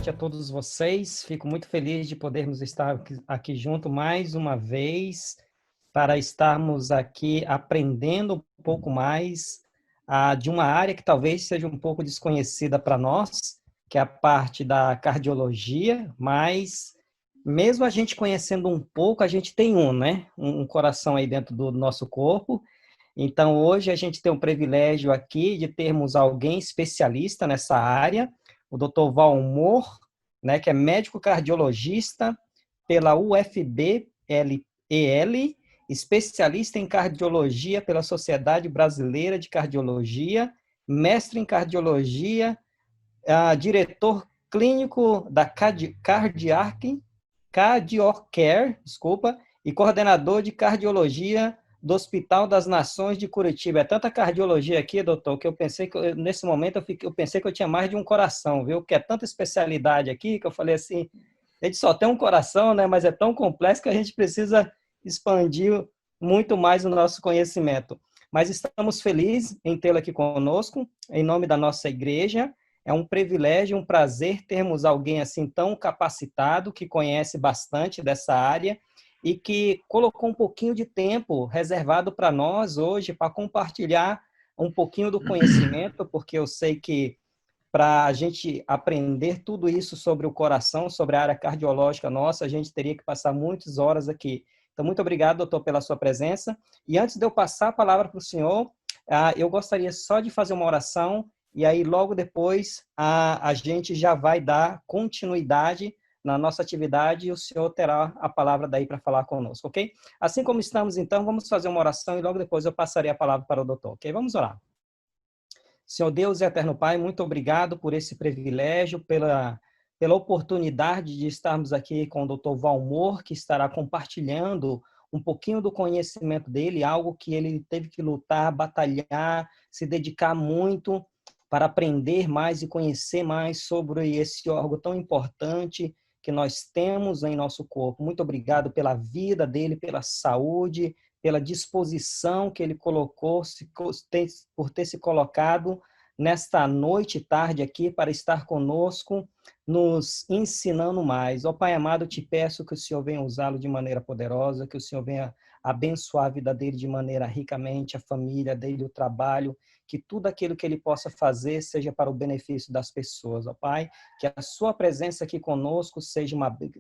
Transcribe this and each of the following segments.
noite a todos vocês. Fico muito feliz de podermos estar aqui junto mais uma vez para estarmos aqui aprendendo um pouco mais de uma área que talvez seja um pouco desconhecida para nós, que é a parte da cardiologia, mas mesmo a gente conhecendo um pouco, a gente tem né? Um coração aí dentro do nosso corpo. Então, hoje a gente tem o privilégio aqui de termos alguém especialista nessa área, o Dr. Valmor, né, que é médico cardiologista pela UFB-LEL, especialista em cardiologia pela Sociedade Brasileira de Cardiologia, mestre em cardiologia, diretor clínico da Cardiocare, e coordenador de cardiologia do Hospital das Nações de Curitiba. É tanta cardiologia aqui, doutor, que eu pensei que nesse momento eu pensei que eu tinha mais de um coração, viu? Porque é tanta especialidade aqui que eu falei assim, a gente só tem um coração, né? Mas é tão complexo que a gente precisa expandir muito mais o nosso conhecimento. Mas estamos felizes em tê-lo aqui conosco, em nome da nossa igreja. É um privilégio, um prazer termos alguém assim tão capacitado, que conhece bastante dessa área e que colocou um pouquinho de tempo reservado para nós hoje, para compartilhar um pouquinho do conhecimento, porque eu sei que para a gente aprender tudo isso sobre o coração, sobre a área cardiológica nossa, a gente teria que passar muitas horas aqui. Então, muito obrigado, doutor, pela sua presença. E antes de eu passar a palavra para o senhor, eu gostaria só de fazer uma oração, e aí logo depois a gente já vai dar continuidade na nossa atividade e o senhor terá a palavra daí para falar conosco, ok? Assim como estamos, então, vamos fazer uma oração e logo depois eu passarei a palavra para o doutor, ok? Vamos orar. Senhor Deus e Eterno Pai, muito obrigado por esse privilégio, pela oportunidade de estarmos aqui com o doutor Valmor, que estará compartilhando um pouquinho do conhecimento dele, algo que ele teve que lutar, batalhar, se dedicar muito para aprender mais e conhecer mais sobre esse órgão tão importante que nós temos em nosso corpo. Muito obrigado pela vida dele, pela saúde, pela disposição que ele colocou, por ter se colocado nesta noite e tarde aqui para estar conosco, nos ensinando mais. Ó Pai amado, te peço que o Senhor venha usá-lo de maneira poderosa, que o Senhor venha abençoar a vida dele de maneira ricamente, a família dele, o trabalho, que tudo aquilo que ele possa fazer seja para o benefício das pessoas, ó Pai, que a sua presença aqui conosco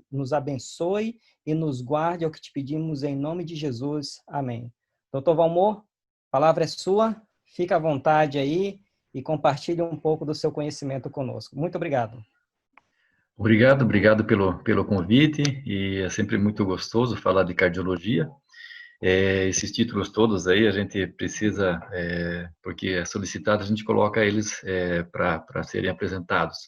nos abençoe e nos guarde, é o que te pedimos em nome de Jesus. Amém. Doutor Valmor, a palavra é sua, fica à vontade aí e compartilhe um pouco do seu conhecimento conosco. Muito obrigado. Obrigado pelo convite, e é sempre muito gostoso falar de cardiologia. Esses títulos todos aí a gente precisa, porque é solicitado, a gente coloca eles para serem apresentados.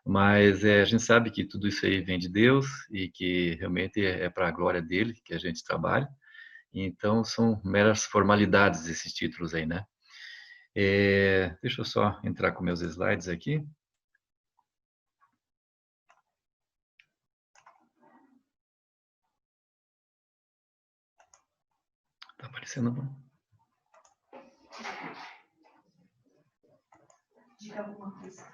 Mas a gente sabe que tudo isso aí vem de Deus e que realmente é para a glória dele que a gente trabalha. Então, são meras formalidades esses títulos aí, né? Deixa eu só entrar com meus slides aqui. Tá aparecendo, não? Diga alguma coisa.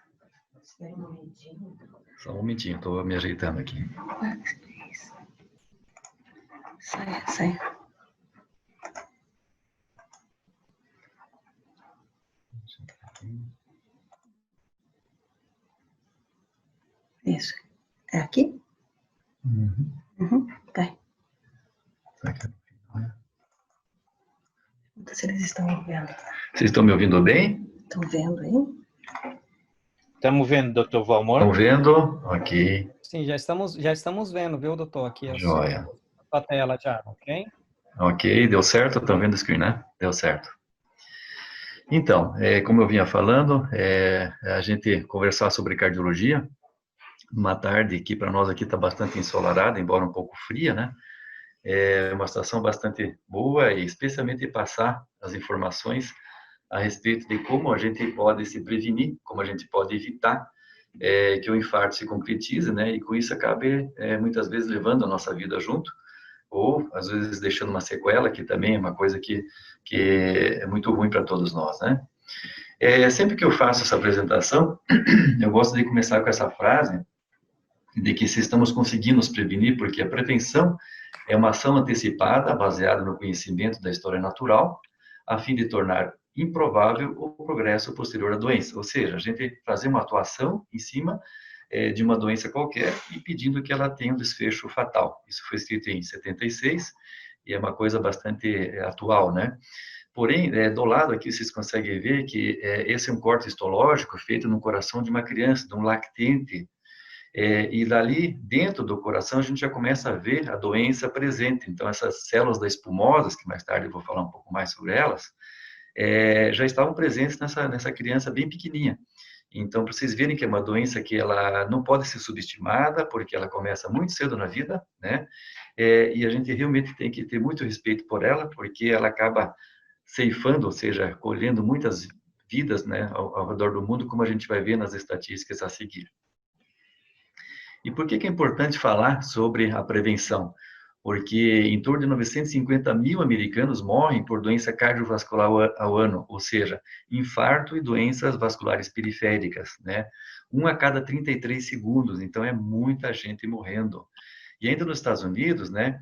Espera um momentinho. Só um momentinho, estou me ajeitando aqui. Sai. Isso. É aqui? Vai. Se eles estão me vendo. Vocês estão me ouvindo bem? Estão vendo aí? Estamos vendo, doutor Valmor. Estão vendo? Ok. Sim, já estamos vendo, viu, doutor? Aqui a Joia. sua tela já, ok? Ok, deu certo? Estão vendo o screen, né? Deu certo. Então, como eu vinha falando, a gente conversar sobre cardiologia, uma tarde que para nós aqui está bastante ensolarada, embora um pouco fria, né? É uma situação bastante boa, e especialmente passar as informações a respeito de como a gente pode se prevenir, como a gente pode evitar que o infarto se concretize, né? E com isso acabe muitas vezes levando a nossa vida junto, ou às vezes deixando uma sequela, que também é uma coisa que é muito ruim para todos nós, né? Sempre que eu faço essa apresentação, eu gosto de começar com essa frase, de que se estamos conseguindo nos prevenir, porque a prevenção é uma ação antecipada, baseada no conhecimento da história natural, a fim de tornar improvável o progresso posterior à doença. Ou seja, a gente fazer uma atuação em cima de uma doença qualquer, impedindo que ela tenha um desfecho fatal. Isso foi escrito em 76 e é uma coisa bastante atual, né? Porém, do lado aqui vocês conseguem ver que esse é um corte histológico feito no coração de uma criança, de um lactente, e dali, dentro do coração, a gente já começa a ver a doença presente. Então, essas células da espumosas, que mais tarde eu vou falar um pouco mais sobre elas, já estavam presentes nessa criança bem pequenininha. Então, para vocês verem que é uma doença que ela não pode ser subestimada, porque ela começa muito cedo na vida, né? E a gente realmente tem que ter muito respeito por ela, porque ela acaba ceifando, ou seja, colhendo muitas vidas, né, ao redor do mundo, como a gente vai ver nas estatísticas a seguir. E por que é importante falar sobre a prevenção? Porque em torno de 950 mil americanos morrem por doença cardiovascular ao ano, ou seja, infarto e doenças vasculares periféricas, né? 1 a cada 33 segundos, então é muita gente morrendo. E ainda nos Estados Unidos, né,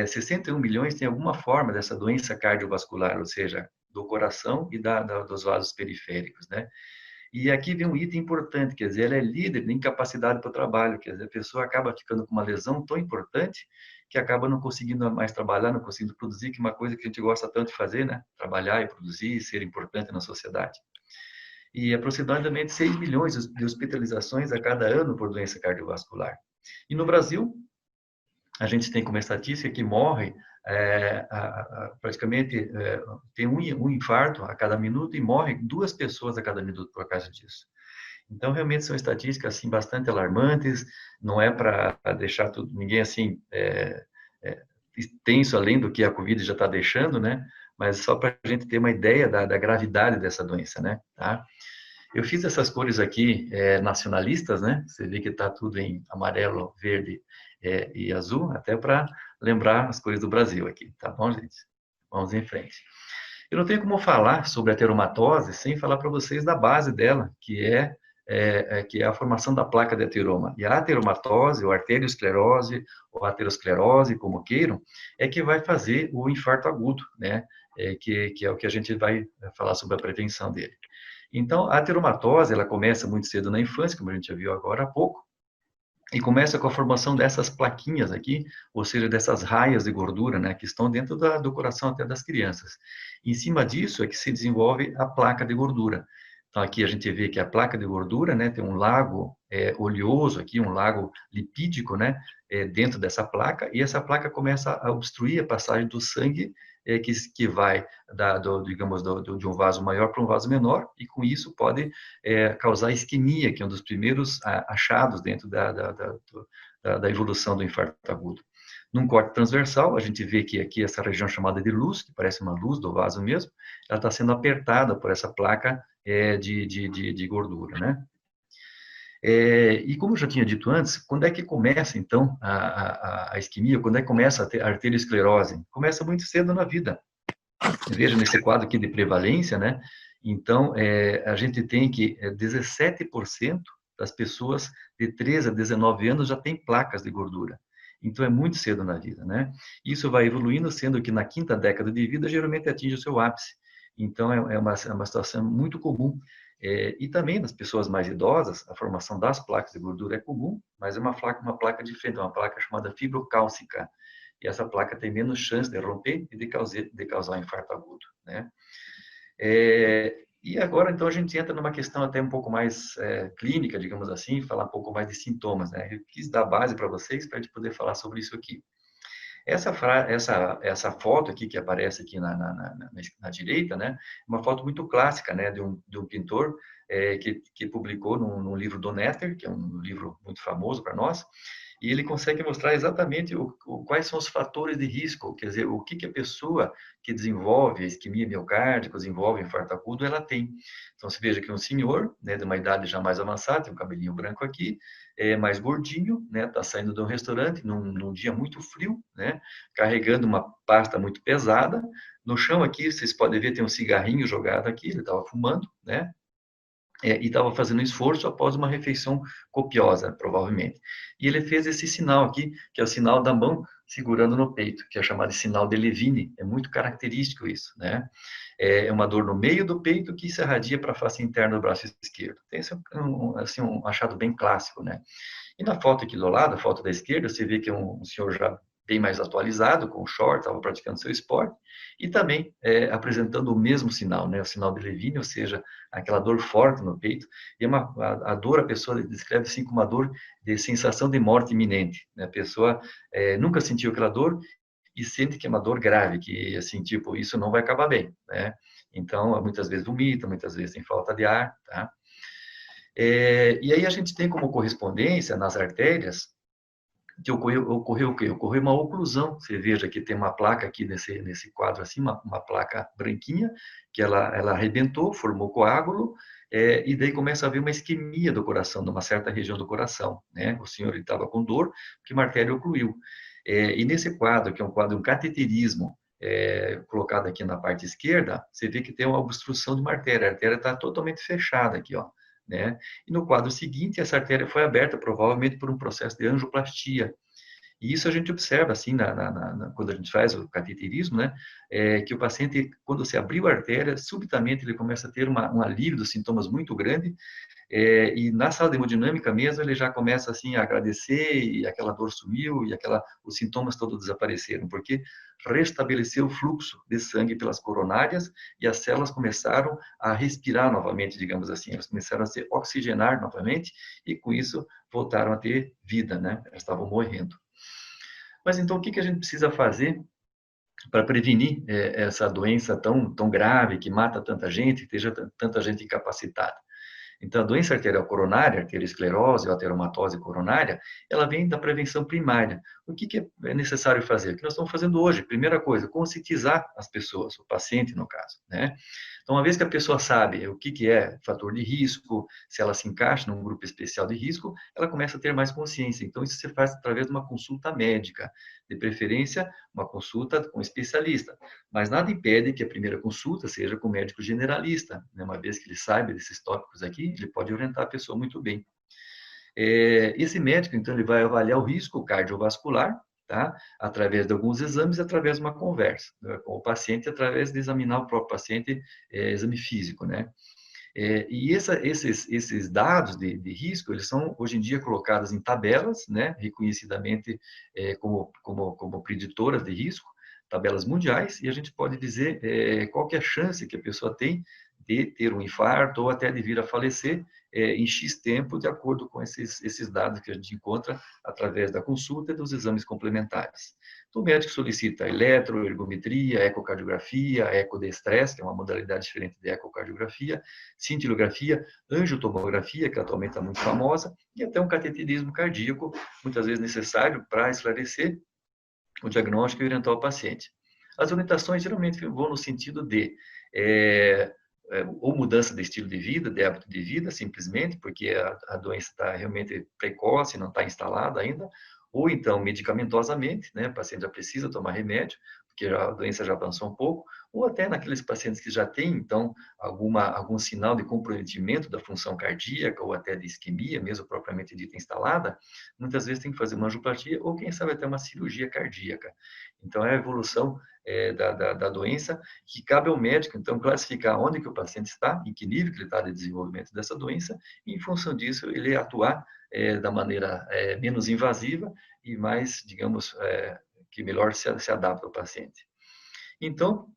61 milhões têm alguma forma dessa doença cardiovascular, ou seja, do coração e dos vasos periféricos, né? E aqui vem um item importante, quer dizer, ela é líder de incapacidade para o trabalho, quer dizer, a pessoa acaba ficando com uma lesão tão importante que acaba não conseguindo mais trabalhar, não conseguindo produzir, que é uma coisa que a gente gosta tanto de fazer, né? Trabalhar e produzir, ser importante na sociedade. E aproximadamente 6 milhões de hospitalizações a cada ano por doença cardiovascular. E no Brasil, a gente tem como estatística que morre praticamente tem um infarto a cada minuto e morre 2 pessoas a cada minuto por causa disso. Então, realmente são estatísticas assim bastante alarmantes. Não é para deixar ninguém assim tenso além do que a Covid já está deixando, né? Mas só para a gente ter uma ideia da gravidade dessa doença, né? Tá? Eu fiz essas cores aqui nacionalistas, né? Você vê que está tudo em amarelo, verde e azul, até para lembrar as cores do Brasil aqui, tá bom, gente? Vamos em frente. Eu não tenho como falar sobre a ateromatose sem falar para vocês da base dela, que é a formação da placa de ateroma. E a ateromatose, ou arteriosclerose, ou aterosclerose, como queiram, é que vai fazer o infarto agudo, né? Que é o que a gente vai falar sobre a prevenção dele. Então, a ateromatose, ela começa muito cedo na infância, como a gente já viu agora há pouco, e começa com a formação dessas plaquinhas aqui, ou seja, dessas raias de gordura, né, que estão dentro do coração até das crianças. Em cima disso é que se desenvolve a placa de gordura. Então, aqui a gente vê que a placa de gordura, né, tem um lago oleoso aqui, um lago lipídico, né, dentro dessa placa, e essa placa começa a obstruir a passagem do sangue que vai digamos, de um vaso maior para um vaso menor, e com isso pode causar isquemia, que é um dos primeiros achados dentro da evolução do infarto agudo. Num corte transversal, a gente vê que aqui essa região chamada de luz, que parece uma luz do vaso mesmo, ela está sendo apertada por essa placa de gordura, né? E como eu já tinha dito antes, quando é que começa, então, a isquemia? Quando é que começa a arteriosclerose? Começa muito cedo na vida. Veja nesse quadro aqui de prevalência, né? Então, a gente tem que 17% das pessoas de 13 a 19 anos já tem placas de gordura. Então, é muito cedo na vida, né? Isso vai evoluindo, sendo que na 5ª década de vida, geralmente atinge o seu ápice. Então, é uma situação muito comum. E também nas pessoas mais idosas, a formação das placas de gordura é comum, mas é uma placa diferente, uma placa chamada fibrocálcica. E essa placa tem menos chance de romper e de causar um infarto agudo, né? E agora, então, a gente entra numa questão até um pouco mais clínica, digamos assim, falar um pouco mais de sintomas, né? Eu quis dar base para vocês, para a gente poder falar sobre isso aqui. Essa foto aqui que aparece aqui na direita, né, é uma foto muito clássica, né, de um pintor que publicou num livro do Netter, que é um livro muito famoso para nós, e ele consegue mostrar exatamente quais são os fatores de risco, quer dizer, o que a pessoa que desenvolve isquemia miocárdica, desenvolve infarto agudo, ela tem. Então, você veja que um senhor, né, de uma idade já mais avançada, tem um cabelinho branco aqui, mais gordinho, né, está saindo de um restaurante num dia muito frio, né, carregando uma pasta muito pesada. No chão aqui, vocês podem ver, tem um cigarrinho jogado aqui, ele estava fumando, né, e estava fazendo esforço após uma refeição copiosa, provavelmente. E ele fez esse sinal aqui, que é o sinal da mão segurando no peito, que é chamado de sinal de Levine. É muito característico isso, né? É uma dor no meio do peito que se irradia para a face interna do braço esquerdo. Esse é assim, um achado bem clássico, né? E na foto aqui do lado, a foto da esquerda, você vê que é um senhor já bem mais atualizado, com short, estava praticando seu esporte, e também apresentando o mesmo sinal, né, o sinal de Levine, ou seja, aquela dor forte no peito, e a dor, a pessoa descreve assim como uma dor de sensação de morte iminente, né? A pessoa nunca sentiu aquela dor e sente que é uma dor grave, que assim, tipo, isso não vai acabar bem, né? Então, muitas vezes vomita, muitas vezes tem falta de ar, tá? E aí a gente tem como correspondência nas artérias que ocorreu o quê? Ocorreu uma oclusão. Você veja que tem uma placa aqui nesse quadro assim, uma placa branquinha, que ela arrebentou, formou coágulo, e daí começa a haver uma isquemia do coração, numa certa região do coração, né? O senhor estava com dor, porque uma artéria ocluiu. E nesse quadro, que é um quadro, um cateterismo, colocado aqui na parte esquerda, você vê que tem uma obstrução de uma artéria. A artéria está totalmente fechada aqui, ó, né? E no quadro seguinte, essa artéria foi aberta, provavelmente por um processo de angioplastia. E isso a gente observa, assim, quando a gente faz o cateterismo, né? Que o paciente, quando se abriu a artéria, subitamente ele começa a ter um alívio dos sintomas muito grande, e na sala de hemodinâmica mesmo, ele já começa assim a agradecer e aquela dor sumiu e os sintomas todos desapareceram, porque restabeleceu o fluxo de sangue pelas coronárias e as células começaram a respirar novamente, digamos assim, elas começaram a se oxigenar novamente e com isso voltaram a ter vida, né? Elas estavam morrendo. Mas então o que a gente precisa fazer para prevenir essa doença tão grave que mata tanta gente, que esteja tanta gente incapacitada? Então, a doença arterial coronária, arteriosclerose ou ateromatose coronária, ela vem da prevenção primária. O que é necessário fazer? O que nós estamos fazendo hoje? Primeira coisa, conscientizar as pessoas, o paciente, no caso, né? Então, uma vez que a pessoa sabe o que é fator de risco, se ela se encaixa num grupo especial de risco, ela começa a ter mais consciência. Então, isso se faz através de uma consulta médica, de preferência, uma consulta com um especialista. Mas nada impede que a primeira consulta seja com o médico generalista, né? Uma vez que ele saiba desses tópicos aqui, ele pode orientar a pessoa muito bem. Esse médico, então, ele vai avaliar o risco cardiovascular, tá? Através de alguns exames, através de uma conversa, né, com o paciente, através de examinar o próprio paciente, exame físico, né? E esses dados de risco, eles são, hoje em dia, colocados em tabelas, né? Reconhecidamente como preditoras de risco, tabelas mundiais, e a gente pode dizer qual que é a chance que a pessoa tem de ter um infarto ou até de vir a falecer em X tempo, de acordo com esses dados que a gente encontra através da consulta e dos exames complementares. Então, o médico solicita eletroergometria, ecocardiografia, ecodestresse, que é uma modalidade diferente de ecocardiografia, cintilografia, angiotomografia, que atualmente está muito famosa, e até um cateterismo cardíaco, muitas vezes necessário para esclarecer o diagnóstico e orientar o paciente. As orientações geralmente vão no sentido de ou mudança de estilo de vida, de hábito de vida, simplesmente, porque a doença está realmente precoce, não está instalada ainda, ou então medicamentosamente, né, o paciente já precisa tomar remédio, porque a doença já avançou um pouco, ou até naqueles pacientes que já têm, então, algum sinal de comprometimento da função cardíaca, ou até de isquemia, mesmo propriamente dita instalada, muitas vezes tem que fazer uma angioplastia, ou quem sabe até uma cirurgia cardíaca. Então, é a evolução da doença, que cabe ao médico, então, classificar onde que o paciente está, em que nível que ele está de desenvolvimento dessa doença, e, em função disso, ele atuar da maneira menos invasiva e mais, digamos, que melhor se adapta ao paciente. Então,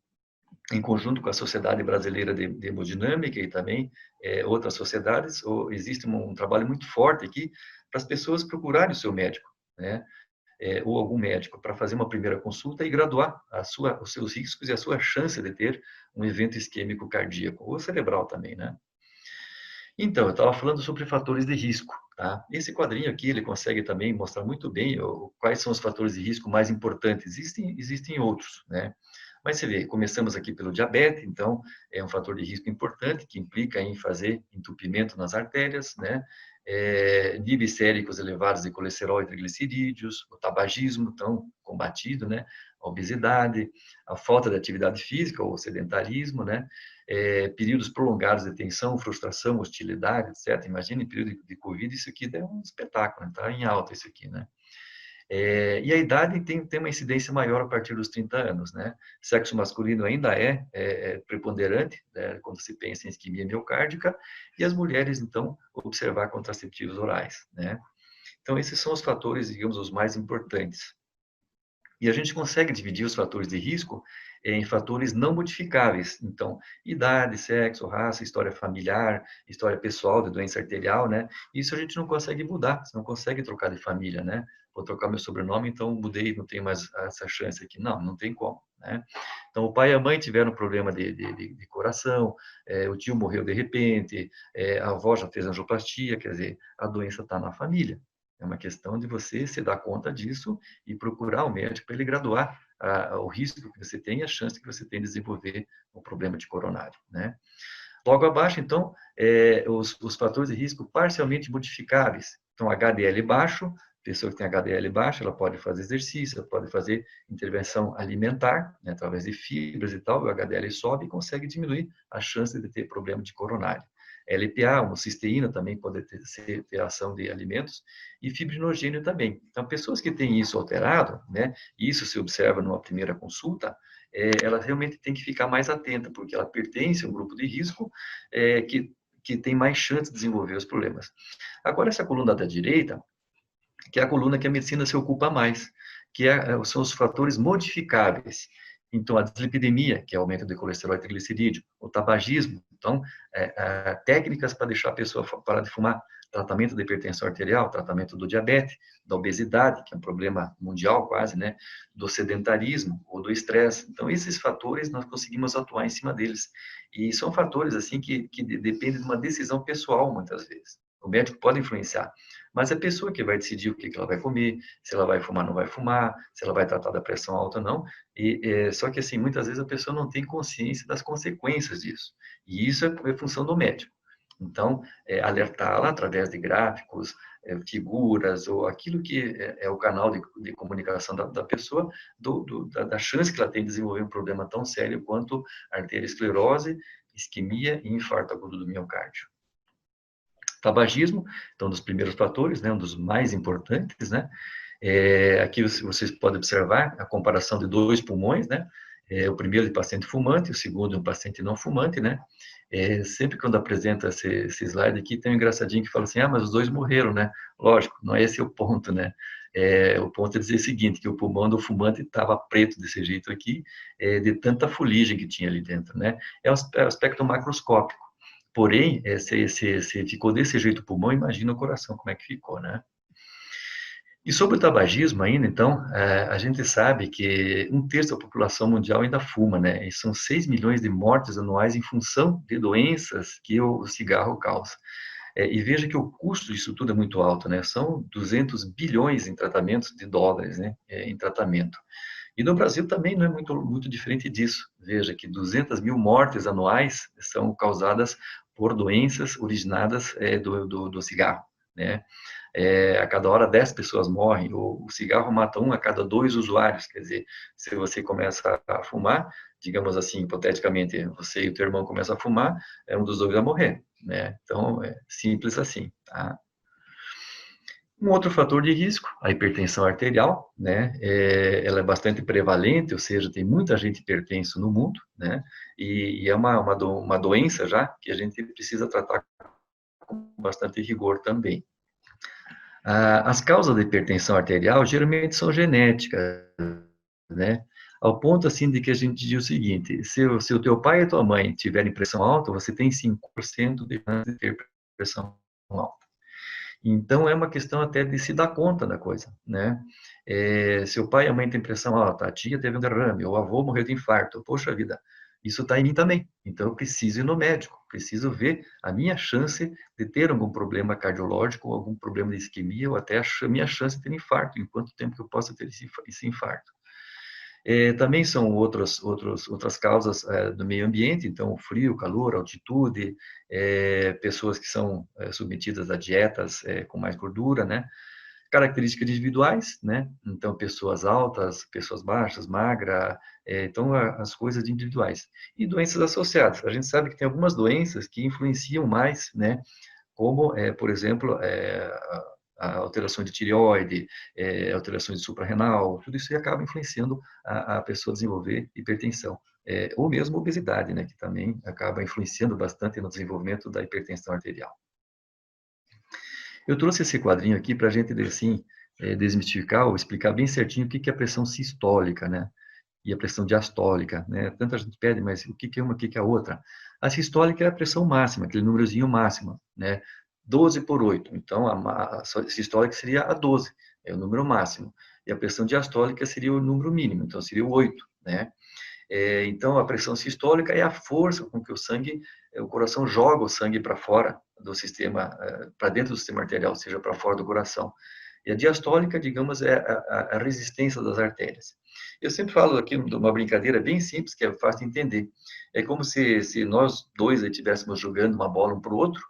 em conjunto com a Sociedade Brasileira de Hemodinâmica e também outras sociedades, existe um trabalho muito forte aqui para as pessoas procurarem o seu médico, né? Ou algum médico, para fazer uma primeira consulta e graduar os seus riscos e a sua chance de ter um evento isquêmico cardíaco, ou cerebral também, né? Então, eu estava falando sobre fatores de risco, tá? Esse quadrinho aqui, ele consegue também mostrar muito bem quais são os fatores de risco mais importantes. Existem outros, né? Mas você vê, começamos aqui pelo diabetes, então é um fator de risco importante que implica em fazer entupimento nas artérias, né? Níveis séricos elevados de colesterol e triglicerídeos, o tabagismo tão combatido, né? a obesidade, a falta de atividade física, ou sedentarismo, né? Períodos prolongados de tensão, frustração, hostilidade, etc. Imagine em período de Covid, isso aqui é um espetáculo, está em alta isso aqui, né? E a idade tem uma incidência maior a partir dos 30 anos, né? Sexo masculino ainda é preponderante, né, quando se pensa em isquemia miocárdica, e as mulheres, então, observar contraceptivos orais, né? Então, esses são os fatores, digamos, os mais importantes. E a gente consegue dividir os fatores de risco em fatores não modificáveis. Então, idade, sexo, raça, história familiar, história pessoal de doença arterial, né? Isso a gente não consegue mudar, você não consegue trocar de família, né? Vou trocar meu sobrenome, então mudei, não tenho mais essa chance aqui. Não, não tem como, né? Então, o pai e a mãe tiveram problema de coração, o tio morreu de repente, a avó já fez angioplastia, quer dizer, a doença está na família. É uma questão de você se dar conta disso e procurar o médico para ele graduar o risco que você tem e a chance que você tem de desenvolver um problema de coronário, né? Logo abaixo, então, os fatores de risco parcialmente modificáveis. Então, HDL baixo, pessoa que tem HDL baixo, ela pode fazer exercício, ela pode fazer intervenção alimentar, né, através de fibras e tal, o HDL sobe e consegue diminuir a chance de ter problema de coronário. LPA, homocisteína também pode ter ação de alimentos, e fibrinogênio também. Então, pessoas que têm isso alterado, né, e isso se observa numa primeira consulta, ela realmente tem que ficar mais atenta, porque ela pertence a um grupo de risco que tem mais chance de desenvolver os problemas. Agora, essa coluna da direita, que é a coluna que a medicina se ocupa mais, que são os fatores modificáveis. Então, a dislipidemia, que é o aumento do colesterol e triglicerídeo, o tabagismo, então, técnicas para deixar a pessoa parar de fumar, tratamento da hipertensão arterial, tratamento do diabetes, da obesidade, que é um problema mundial quase, né, do sedentarismo ou do estresse. Então, esses fatores nós conseguimos atuar em cima deles. E são fatores, assim, que dependem de uma decisão pessoal, muitas vezes. O médico pode influenciar, mas é a pessoa que vai decidir o que ela vai comer, se ela vai fumar ou não vai fumar, se ela vai tratar da pressão alta ou não. Só que, assim, muitas vezes a pessoa não tem consciência das consequências disso. E isso é função do médico. Então, alertá-la através de gráficos, figuras, ou aquilo que é o canal de comunicação da pessoa, da chance que ela tem de desenvolver um problema tão sério quanto arteriosclerose, isquemia e infarto agudo do miocárdio. Tabagismo, então, um dos primeiros fatores, né, um dos mais importantes, né? Aqui vocês podem observar a comparação de dois pulmões, né? O primeiro de paciente fumante, o segundo de um paciente não fumante, né? Sempre quando apresenta esse slide aqui, tem um engraçadinho que fala assim, mas os dois morreram, né? Lógico, não é esse o ponto, né? O ponto é dizer o seguinte, que o pulmão do fumante estava preto desse jeito aqui, de tanta fuligem que tinha ali dentro, né? É um aspecto macroscópico. Porém, se ficou desse jeito o pulmão, imagina o coração, como é que ficou, né? E sobre o tabagismo ainda, então, a gente sabe que 1/3 da população mundial ainda fuma, né? E são 6 milhões de mortes anuais em função de doenças que o cigarro causa. E veja que o custo disso tudo é muito alto, né? São 200 bilhões em tratamentos de dólares, né? Em tratamento. E no Brasil também não é muito diferente disso. Veja que 200 mil mortes anuais são causadas por doenças originadas do cigarro, né? A cada hora 10 pessoas morrem, o cigarro mata 1 a cada 2 usuários, quer dizer, se você começa a fumar, digamos assim, hipoteticamente, você e o teu irmão começam a fumar, um dos dois vai morrer, né? Então, é simples assim, tá? Um outro fator de risco, a hipertensão arterial, né? Ela é bastante prevalente, ou seja, tem muita gente hipertenso no mundo, né? E é uma doença já que a gente precisa tratar com bastante rigor também. As causas da hipertensão arterial geralmente são genéticas, né? Ao ponto assim de que a gente diz o seguinte: se o teu pai e a tua mãe tiverem pressão alta, você tem 5% de chance de ter pressão alta. Então, é uma questão até de se dar conta da coisa, né? Se o pai e a mãe têm pressão alta, a tia teve um derrame, o avô morreu de infarto, poxa vida, isso está em mim também. Então, eu preciso ir no médico, preciso ver a minha chance de ter algum problema cardiológico, algum problema de isquemia, ou até a minha chance de ter infarto, em quanto tempo que eu posso ter esse infarto. Também são outras causas do meio ambiente, então o frio, calor, altitude, pessoas que são submetidas a dietas com mais gordura, né? Características individuais, né? Então, pessoas altas, pessoas baixas, magras, então, as coisas individuais. E doenças associadas. A gente sabe que tem algumas doenças que influenciam mais, né? Como, por exemplo, a alteração de tireoide, alterações de suprarrenal, tudo isso aí acaba influenciando a pessoa a desenvolver hipertensão. Ou mesmo obesidade, né? Que também acaba influenciando bastante no desenvolvimento da hipertensão arterial. Eu trouxe esse quadrinho aqui para a gente, assim, desmistificar ou explicar bem certinho o que é a pressão sistólica, né? E a pressão diastólica, né? Tanta gente pede, mas o que é uma, o que é a outra? A sistólica é a pressão máxima, aquele númerozinho máximo, né? 12/8. Então, a sistólica seria a 12, é o número máximo. E a pressão diastólica seria o número mínimo, então seria o 8, né? Então, a pressão sistólica é a força com que o coração joga o sangue para fora do sistema, para dentro do sistema arterial, ou seja, para fora do coração. E a diastólica, digamos, é a resistência das artérias. Eu sempre falo aqui de uma brincadeira bem simples, que é fácil de entender. É como se nós dois estivéssemos jogando uma bola um para o outro.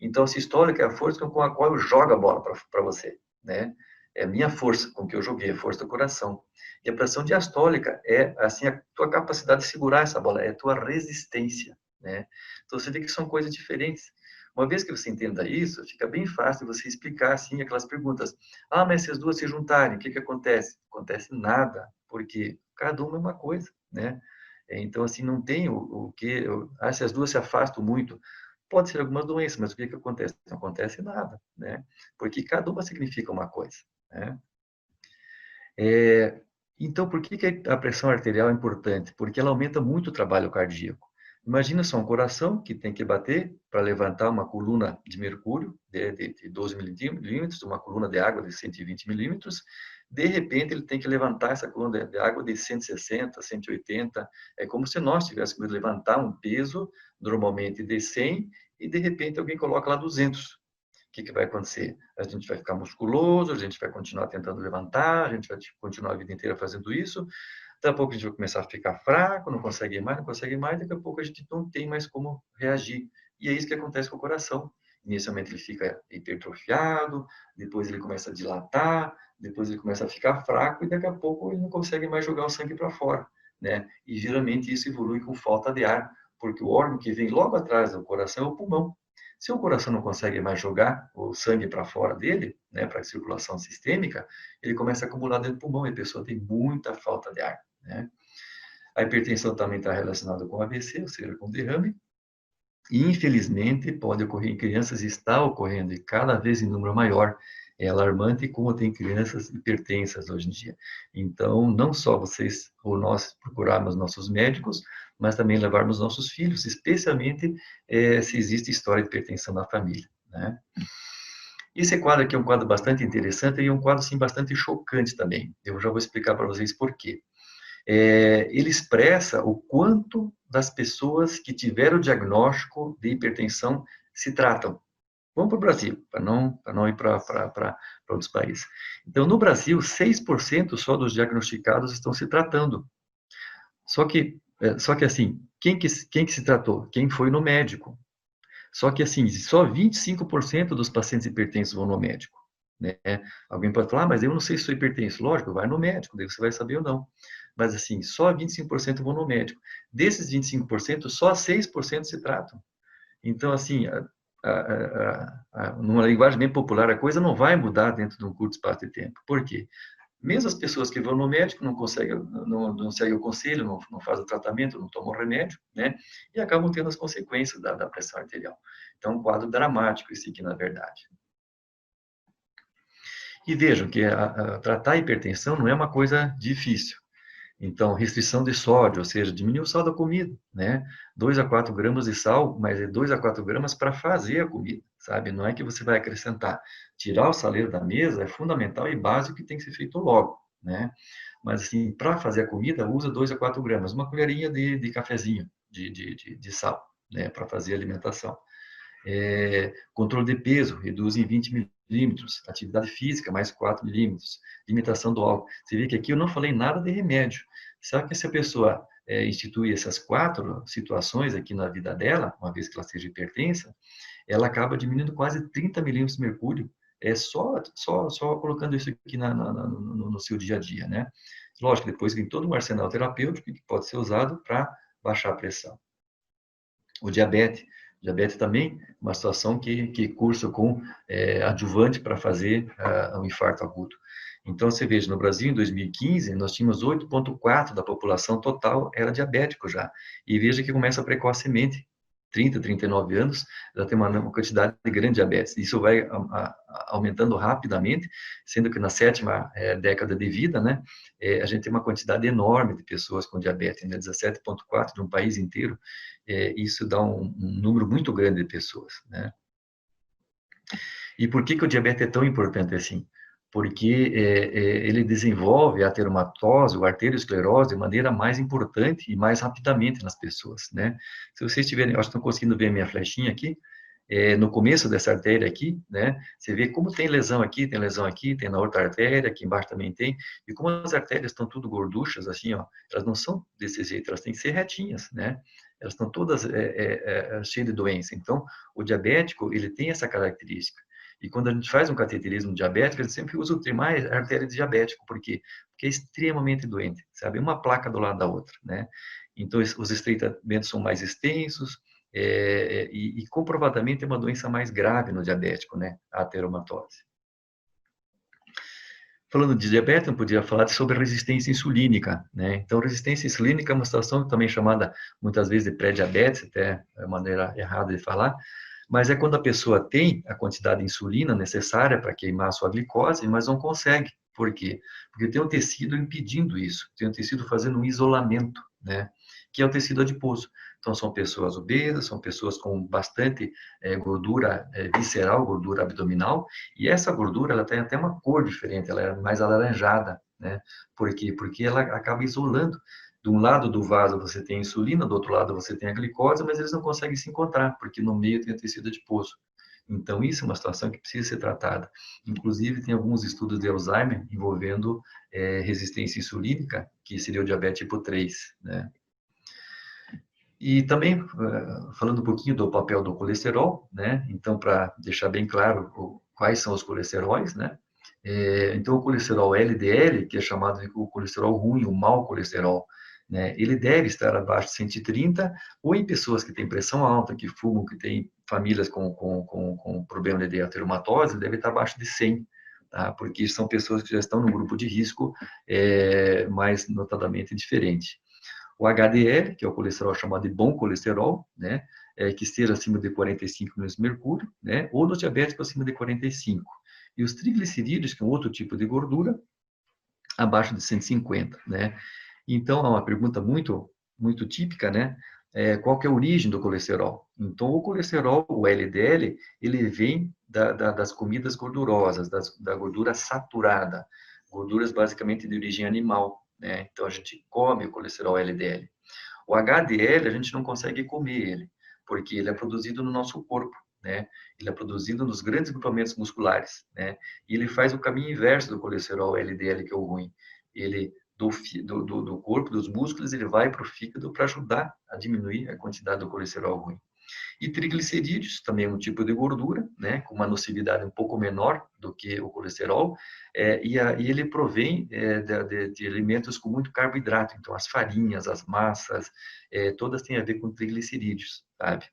Então, a sistólica é a força com a qual eu jogo a bola para você, né? É a minha força com que eu joguei, a força do coração. E a pressão diastólica é, assim, a tua capacidade de segurar essa bola, é a tua resistência, né? Então, você vê que são coisas diferentes. Uma vez que você entenda isso, fica bem fácil você explicar, assim, aquelas perguntas. Ah, mas se as duas se juntarem, o que acontece? Não acontece nada, porque cada uma é uma coisa, né? Então, assim, não tem o que... se as duas se afastam muito, pode ser algumas doenças, mas o que acontece? Não acontece nada, né? Porque cada uma significa uma coisa, né? Então, por que a pressão arterial é importante? Porque ela aumenta muito o trabalho cardíaco. Imagina só um coração que tem que bater para levantar uma coluna de mercúrio de 12 milímetros, uma coluna de água de 120 milímetros. De repente, ele tem que levantar essa coluna de água de 160, 180. É como se nós tivéssemos que levantar um peso, normalmente de 100, e de repente alguém coloca lá 200. O que vai acontecer? A gente vai ficar musculoso, a gente vai continuar tentando levantar, a gente vai continuar a vida inteira fazendo isso. Daqui a pouco a gente vai começar a ficar fraco, não consegue mais, não consegue mais. Daqui a pouco a gente não tem mais como reagir. E é isso que acontece com o coração. Inicialmente ele fica hipertrofiado, depois ele começa a dilatar, depois ele começa a ficar fraco e daqui a pouco ele não consegue mais jogar o sangue para fora, né? E geralmente isso evolui com falta de ar, porque o órgão que vem logo atrás do coração é o pulmão. Se o coração não consegue mais jogar o sangue para fora dele, né, para a circulação sistêmica, ele começa a acumular dentro do pulmão e a pessoa tem muita falta de ar, né? A hipertensão também está relacionada com AVC, ou seja, com derrame. E, infelizmente, pode ocorrer em crianças e está ocorrendo, e cada vez em número maior. É alarmante como tem crianças hipertensas hoje em dia. Então, não só vocês ou nós procurarmos nossos médicos, mas também levarmos nossos filhos, especialmente se existe história de hipertensão na família, né? Esse quadro aqui é um quadro bastante interessante e um quadro, sim, bastante chocante também. Eu já vou explicar para vocês por quê. Ele expressa o quanto das pessoas que tiveram o diagnóstico de hipertensão se tratam. Vamos para o Brasil, para não ir para outros países. Então, no Brasil, 6% só dos diagnosticados estão se tratando. Só que assim, quem que se tratou? Quem foi no médico. Só que, assim, só 25% dos pacientes hipertensos vão no médico, né? Alguém pode falar, mas eu não sei se sou hipertenso. Lógico, vai no médico, daí você vai saber ou não. Mas, assim, só 25% vão no médico. Desses 25%, só 6% se tratam. Então, assim, numa linguagem bem popular, a coisa não vai mudar dentro de um curto espaço de tempo. Por quê? Mesmo as pessoas que vão no médico não conseguem, não seguem o conselho, não fazem o tratamento, não tomam remédio, né? E acabam tendo as consequências da pressão arterial. Então, é um quadro dramático esse aqui, na verdade. E vejam que tratar a hipertensão não é uma coisa difícil. Então, restrição de sódio, ou seja, diminuir o sal da comida, né? 2 a 4 gramas de sal, mas é 2 a 4 gramas para fazer a comida, sabe? Não é que você vai acrescentar. Tirar o saleiro da mesa é fundamental e básico que tem que ser feito logo, né? Mas, assim, para fazer a comida, usa 2 a 4 gramas. Uma colherinha de cafezinho de sal, né? Para fazer a alimentação. Controle de peso, reduz em 20 milímetros. Atividade física, mais 4 milímetros. Limitação do álcool. Você vê que aqui eu não falei nada de remédio. Sabe que se a pessoa institui essas 4 situações aqui na vida dela, uma vez que ela seja hipertensa, ela acaba diminuindo quase 30 milímetros de mercúrio só colocando isso aqui no seu dia a dia, né? Lógico, depois vem todo um arsenal terapêutico que pode ser usado para baixar a pressão. O diabetes também, uma situação que cursa com adjuvante para fazer um infarto agudo. Então, você veja, no Brasil, em 2015, nós tínhamos 8,4% da população total era diabético já. E veja que começa precocemente, 30, 39 anos, já tem uma quantidade grande de diabetes. Isso vai aumentando rapidamente, sendo que na 7ª década de vida, né, a gente tem uma quantidade enorme de pessoas com diabetes, né, 17,4% de um país inteiro, isso dá um número muito grande de pessoas, né. E por que o diabetes é tão importante assim? Porque ele desenvolve a ateromatose, ou arteriosclerose, de maneira mais importante e mais rapidamente nas pessoas, né? Se vocês tiverem, acho que estão conseguindo ver a minha flechinha aqui, no começo dessa artéria aqui, né? Você vê como tem lesão aqui, tem na outra artéria, aqui embaixo também tem, e como as artérias estão tudo gorduchas, assim, ó, elas não são desse jeito, elas têm que ser retinhas, né? Elas estão todas cheias de doença. Então, o diabético, ele tem essa característica. E quando a gente faz um cateterismo diabético, a gente sempre usa o termo artéria de diabético. Por quê? Porque é extremamente doente, sabe? Uma placa do lado da outra, né? Então, os estreitamentos são mais extensos e comprovadamente é uma doença mais grave no diabético, né? A ateromatose. Falando de diabetes, eu podia falar sobre resistência insulínica, né? Então, resistência insulínica é uma situação também chamada, muitas vezes, de pré-diabetes, até é uma maneira errada de falar, mas é quando a pessoa tem a quantidade de insulina necessária para queimar a sua glicose, mas não consegue. Por quê? Porque tem um tecido impedindo isso, tem um tecido fazendo um isolamento, né? Que é o tecido adiposo. Então, são pessoas obesas, são pessoas com bastante gordura visceral, gordura abdominal, e essa gordura, ela tem até uma cor diferente, ela é mais alaranjada, né? Por quê? Porque ela acaba isolando. De um lado do vaso você tem a insulina, do outro lado você tem a glicose, mas eles não conseguem se encontrar, porque no meio tem o tecido adiposo. Então, isso é uma situação que precisa ser tratada. Inclusive, tem alguns estudos de Alzheimer envolvendo resistência insulínica, que seria o diabetes tipo 3, né? E também, falando um pouquinho do papel do colesterol, né? Então, para deixar bem claro quais são os colesteróis, né? Então, o colesterol LDL, que é chamado de o colesterol ruim, o mau colesterol, né? Ele deve estar abaixo de 130, ou em pessoas que têm pressão alta, que fumam, que têm famílias com problema de ateromatose, deve estar abaixo de 100, tá? Porque são pessoas que já estão no grupo de risco mais notadamente diferente. O HDL, que é o colesterol chamado de bom colesterol, né, que esteja acima de 45 mg de mercúrio, né, ou no diabético acima de 45. E os triglicerídeos, que é um outro tipo de gordura, abaixo de 150, né. Então, é uma pergunta muito, muito típica, né, qual que é a origem do colesterol? Então, o colesterol, o LDL, ele vem das comidas gordurosas, da gordura saturada, gorduras basicamente de origem animal, né? Então, a gente come o colesterol LDL. O HDL, a gente não consegue comer ele, porque ele é produzido no nosso corpo, né? Ele é produzido nos grandes grupamentos musculares, né? E ele faz o caminho inverso do colesterol LDL, que é o ruim. Ele, do corpo, dos músculos, ele vai para o fígado para ajudar a diminuir a quantidade do colesterol ruim. E triglicerídeos, também é um tipo de gordura, né, com uma nocividade um pouco menor do que o colesterol, e ele provém de alimentos com muito carboidrato, então as farinhas, as massas, todas têm a ver com triglicerídeos, sabe?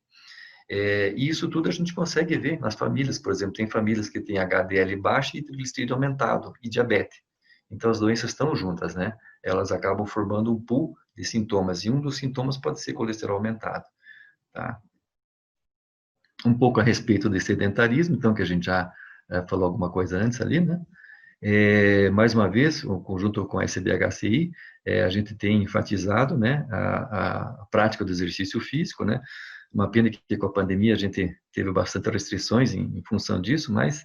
E isso tudo a gente consegue ver nas famílias, por exemplo, tem famílias que têm HDL baixo e triglicerídeo aumentado, e diabetes. Então as doenças estão juntas, né? Elas acabam formando um pool de sintomas, e um dos sintomas pode ser colesterol aumentado, tá? Um pouco a respeito do sedentarismo, então, que a gente já falou alguma coisa antes ali, né? Mais uma vez, o conjunto com a SBHCI, a gente tem enfatizado, né, a prática do exercício físico, né? Uma pena que com a pandemia a gente teve bastante restrições em função disso, mas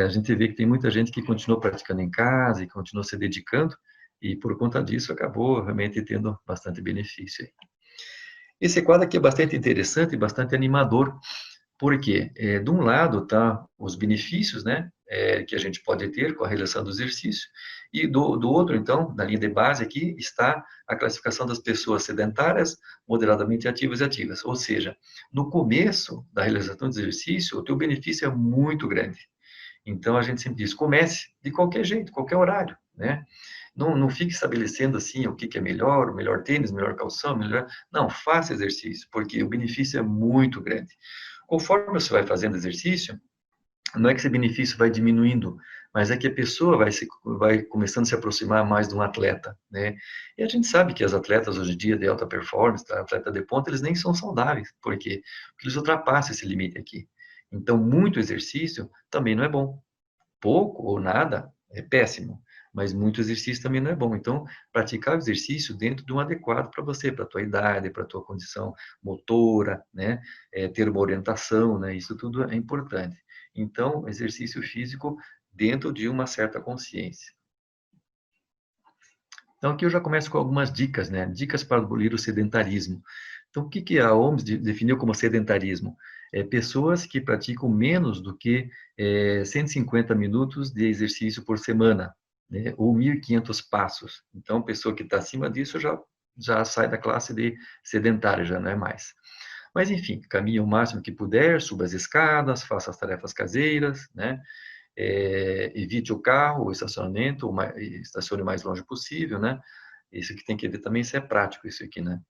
a gente vê que tem muita gente que continuou praticando em casa e continuou se dedicando, e por conta disso acabou realmente tendo bastante benefício. Esse quadro aqui é bastante interessante e bastante animador, porque, de um lado, tá os benefícios, né, que a gente pode ter com a realização do exercício, e do outro, então, na linha de base aqui, está a classificação das pessoas sedentárias, moderadamente ativas e ativas. Ou seja, no começo da realização do exercício, o teu benefício é muito grande. Então, a gente sempre diz, comece de qualquer jeito, qualquer horário, né? Não fique estabelecendo assim o que é melhor, o melhor tênis, o melhor calção, melhor... Não, faça exercício, porque o benefício é muito grande. Conforme você vai fazendo exercício, não é que esse benefício vai diminuindo, mas é que a pessoa vai começando a se aproximar mais de um atleta, né? E a gente sabe que as atletas hoje em dia de alta performance, tá? Atleta de ponta, eles nem são saudáveis, porque eles ultrapassam esse limite aqui. Então, muito exercício também não é bom. Pouco ou nada é péssimo, mas muito exercício também não é bom. Então, praticar o exercício dentro de um adequado para você, para a tua idade, para a tua condição motora, né? Ter uma orientação, né? Isso tudo é importante. Então, exercício físico dentro de uma certa consciência. Então, aqui eu já começo com algumas dicas, né? Dicas para abolir o sedentarismo. Então, o que a OMS definiu como sedentarismo? Pessoas que praticam menos do que 150 minutos de exercício por semana, né? Ou 1.500 passos. Então, pessoa que está acima disso já sai da classe de sedentária, já não é mais. Mas, enfim, caminhe o máximo que puder, suba as escadas, faça as tarefas caseiras, né? Evite o carro, o estacionamento, estacione o mais longe possível, né? Isso que tem que ver também se é prático, isso aqui, né?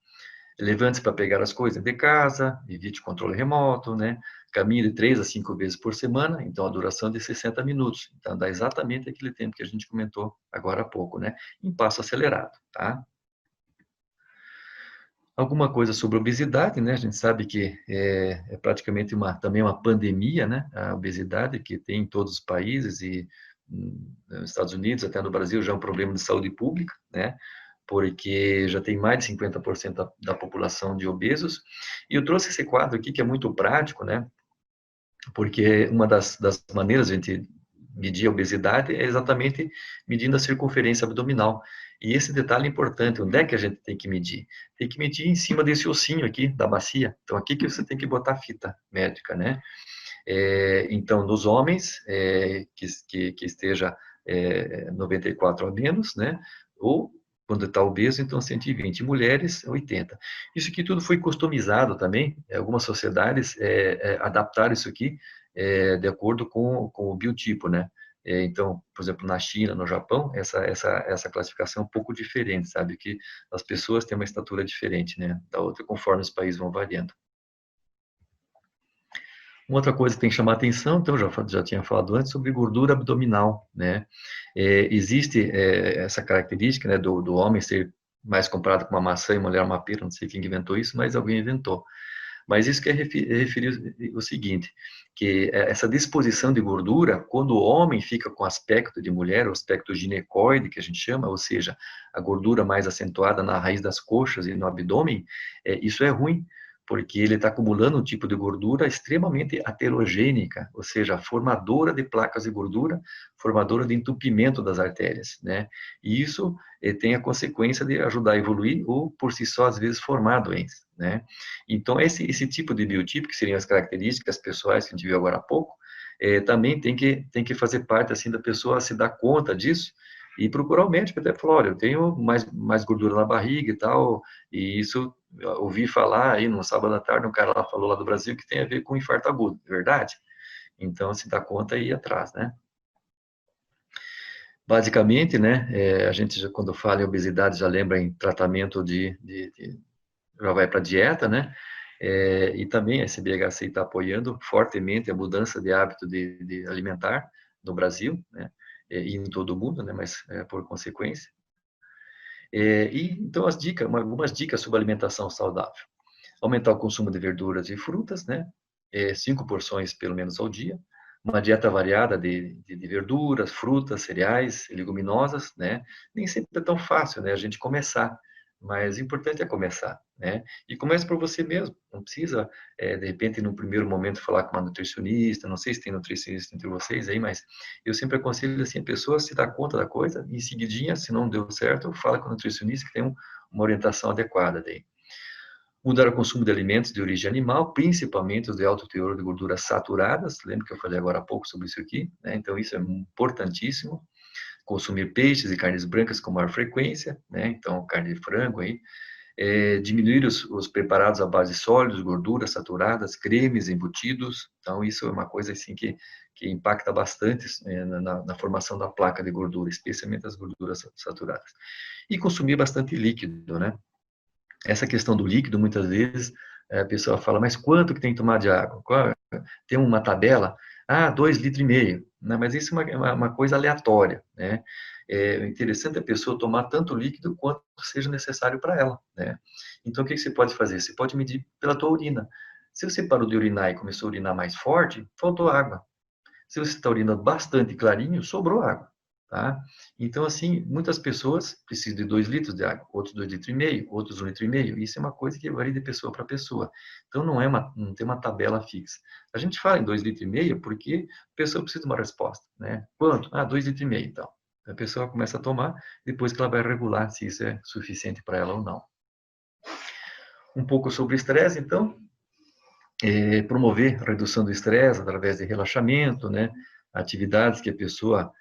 Levante-se para pegar as coisas de casa, evite controle remoto, né? Caminhe de 3 a 5 vezes por semana, então a duração é de 60 minutos. Então dá exatamente aquele tempo que a gente comentou agora há pouco, né? Em passo acelerado, tá? Alguma coisa sobre obesidade, né? A gente sabe que é praticamente também uma pandemia, né? A obesidade que tem em todos os países e nos Estados Unidos, até no Brasil, já é um problema de saúde pública, né? Porque já tem mais de 50% da população de obesos. E eu trouxe esse quadro aqui que é muito prático, né? Porque uma das maneiras de a gente medir a obesidade é exatamente medindo a circunferência abdominal. E esse detalhe é importante, onde é que a gente tem que medir? Tem que medir em cima desse ossinho aqui, da bacia. Então, aqui que você tem que botar fita médica, né? Então, nos homens, que esteja 94 a menos, né? Ou, quando está obeso, então 120. Mulheres, 80. Isso aqui tudo foi customizado também. Algumas sociedades adaptaram isso aqui de acordo com o biotipo, né? Então, por exemplo, na China, no Japão, essa classificação é um pouco diferente, sabe? Que as pessoas têm uma estatura diferente, né? Da outra, conforme os países vão variando. Uma outra coisa que tem que chamar atenção, então, já tinha falado antes, sobre gordura abdominal, né? Existe essa característica, né, do homem ser mais comparado com uma maçã e mulher uma pera, não sei quem inventou isso, mas alguém inventou. Mas isso quer referir o seguinte, que essa disposição de gordura, quando o homem fica com aspecto de mulher, o aspecto ginecoide, que a gente chama, ou seja, a gordura mais acentuada na raiz das coxas e no abdômen, isso é ruim, porque ele está acumulando um tipo de gordura extremamente aterogênica, ou seja, formadora de placas de gordura, formadora de entupimento das artérias, né? E isso tem a consequência de ajudar a evoluir ou, por si só, às vezes, formar doenças, né? Então, esse tipo de biotipo, que seriam as características pessoais que a gente viu agora há pouco, também tem que fazer parte, assim, da pessoa se dar conta disso e procurar o médico, até falar, olha, eu tenho mais gordura na barriga e tal, e isso, eu ouvi falar aí no sábado à tarde, um cara lá falou lá do Brasil que tem a ver com infarto agudo, verdade? Então, se dá conta e ir atrás, né? Basicamente, né, a gente, quando fala em obesidade, já lembra em tratamento já vai para dieta, né? E também a SBHC está apoiando fortemente a mudança de hábito de alimentar no Brasil, né? E em todo o mundo, né? Mas por consequência. Então algumas dicas sobre alimentação saudável: aumentar o consumo de verduras e frutas, né? 5 porções pelo menos ao dia. Uma dieta variada de verduras, frutas, cereais, leguminosas, né? Nem sempre é tão fácil, né? A gente começar, mas o importante é começar, né? E comece por você mesmo. Não precisa, de repente, no primeiro momento, falar com uma nutricionista. Não sei se tem nutricionista entre vocês aí, mas eu sempre aconselho assim, a pessoa se dar conta da coisa e, em seguidinha, se não deu certo, fala com o nutricionista que tem uma orientação adequada daí. Mudar o consumo de alimentos de origem animal, principalmente os de alto teor de gorduras saturadas. Lembra que eu falei agora há pouco sobre isso aqui, né? Então, isso é importantíssimo. Consumir peixes e carnes brancas com maior frequência, né? Então, carne de frango aí. Diminuir os preparados à base de sólidos, gorduras saturadas, cremes, embutidos. Então, isso é uma coisa assim que impacta bastante na formação da placa de gordura, especialmente as gorduras saturadas. E consumir bastante líquido, né? Essa questão do líquido, muitas vezes, a pessoa fala, mas quanto que tem que tomar de água? Tem uma tabela? 2,5 litros. Não, mas isso é uma coisa aleatória, né? É interessante a pessoa tomar tanto líquido quanto seja necessário para ela, né? Então, o que você pode fazer? Você pode medir pela tua urina. Se você parou de urinar e começou a urinar mais forte, faltou água. Se você está urinando bastante clarinho, sobrou água, tá? Então, assim, muitas pessoas precisam de 2 litros de água, outros 2,5 litros, outros 1,5 litro. Isso é uma coisa que varia de pessoa para pessoa. Então, não tem uma tabela fixa. A gente fala em 2,5 litros porque a pessoa precisa de uma resposta, né? Quanto? 2,5 litros, então. A pessoa começa a tomar, depois que ela vai regular se isso é suficiente para ela ou não. Um pouco sobre o estresse, então. Promover a redução do estresse através de relaxamento, né? Atividades que a pessoa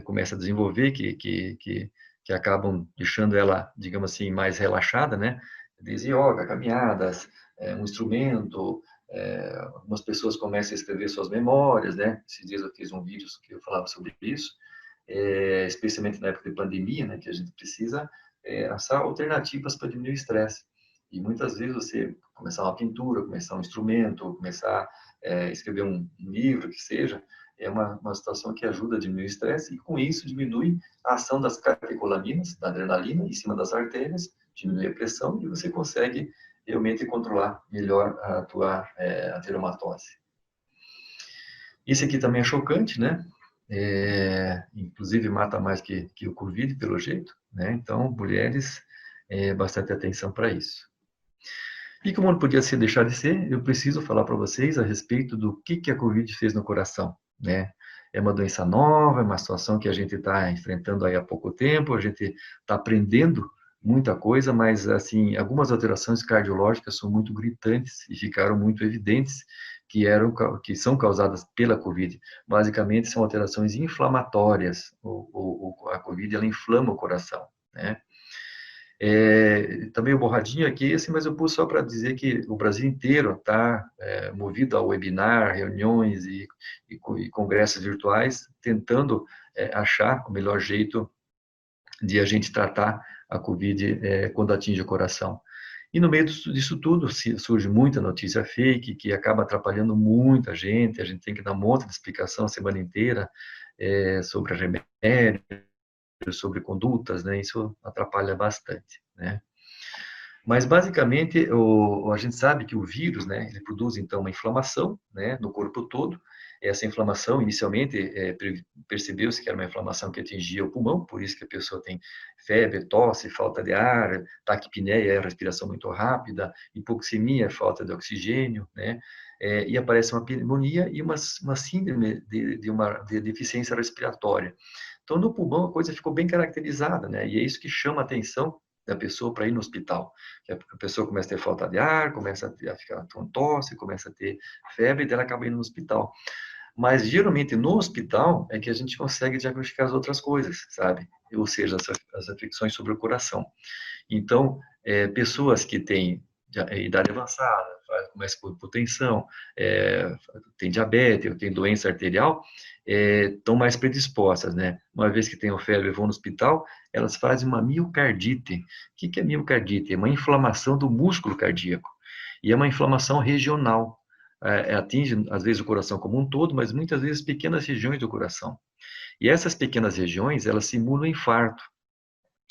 começa a desenvolver, que acabam deixando ela, digamos assim, mais relaxada, né? Desde yoga, caminhadas, um instrumento, algumas pessoas começam a escrever suas memórias, né? Esses dias eu fiz um vídeo que eu falava sobre isso, especialmente na época de pandemia, né? Que a gente precisa achar alternativas para diminuir o estresse. E muitas vezes você começar uma pintura, começar um instrumento, começar a escrever um livro, que seja, é uma situação que ajuda a diminuir o estresse e, com isso, diminui a ação das catecolaminas, da adrenalina, em cima das artérias, diminui a pressão e você consegue realmente controlar melhor a tua ateromatose. Esse aqui também é chocante, né? Inclusive mata mais que o Covid, pelo jeito, né? Então, mulheres, bastante atenção para isso. E como não podia ser deixar de ser, eu preciso falar para vocês a respeito do que a Covid fez no coração, né? É uma doença nova, é uma situação que a gente está enfrentando aí há pouco tempo, a gente está aprendendo muita coisa, mas, assim, algumas alterações cardiológicas são muito gritantes e ficaram muito evidentes que são causadas pela Covid. Basicamente, são alterações inflamatórias. A Covid, ela inflama o coração, né? Tá meio borradinho aqui esse, mas eu pus só para dizer que o Brasil inteiro está movido a webinar, reuniões e congressos virtuais, tentando achar o melhor jeito de a gente tratar a Covid quando atinge o coração. E no meio disso tudo surge muita notícia fake que acaba atrapalhando muita gente, a gente tem que dar um monte de explicação a semana inteira sobre remédios, sobre condutas, né? Isso atrapalha bastante, né? Mas, basicamente, a gente sabe que o vírus, né, ele produz, então, uma inflamação, né, no corpo todo. Essa inflamação, inicialmente, percebeu-se que era uma inflamação que atingia o pulmão, por isso que a pessoa tem febre, tosse, falta de ar, taquipneia, respiração muito rápida, hipoxemia, falta de oxigênio, né, e aparece uma pneumonia e uma síndrome de deficiência respiratória. Então, no pulmão, a coisa ficou bem caracterizada, né, e é isso que chama a atenção da pessoa para ir no hospital. A pessoa começa a ter falta de ar, começa a ficar com tosse, começa a ter febre, e ela acaba indo no hospital. Mas, geralmente, no hospital é que a gente consegue diagnosticar as outras coisas, sabe? Ou seja, as afecções sobre o coração. Então, pessoas que têm idade avançada, começa com hipotensão, tem diabetes, tem doença arterial, estão mais predispostas, né? Uma vez que tem febre e vão no hospital, elas fazem uma miocardite. O que é miocardite? É uma inflamação do músculo cardíaco. E é uma inflamação regional. Atinge, às vezes, o coração como um todo, mas muitas vezes pequenas regiões do coração. E essas pequenas regiões, elas simulam infarto.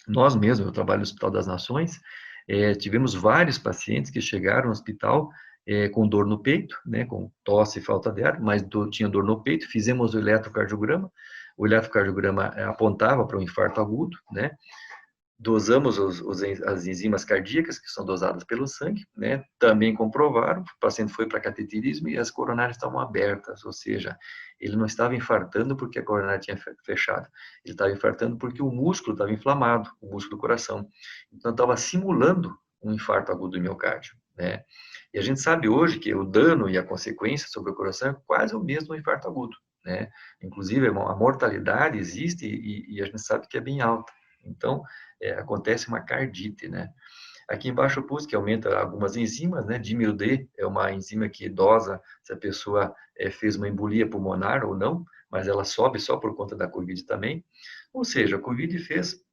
Nós mesmos, eu trabalho no Hospital das Nações, tivemos vários pacientes que chegaram ao hospital com dor no peito, né, com tosse e falta de ar, mas tinha dor no peito, fizemos o eletrocardiograma apontava para um infarto agudo, né, dosamos as enzimas cardíacas, que são dosadas pelo sangue, né, também comprovaram, o paciente foi para cateterismo e as coronárias estavam abertas, ou seja, ele não estava infartando porque a coronária tinha fechado, ele estava infartando porque o músculo estava inflamado, o músculo do coração. Então, estava simulando um infarto agudo do miocárdio, né? E a gente sabe hoje que o dano e a consequência sobre o coração é quase o mesmo do infarto agudo, né? Inclusive, a mortalidade existe e a gente sabe que é bem alta. Então, acontece uma cardite, né? Aqui embaixo eu pus que aumenta algumas enzimas, né? Dímero D é uma enzima que dosa se a pessoa fez uma embolia pulmonar ou não, mas ela sobe só por conta da Covid também. Ou seja, a Covid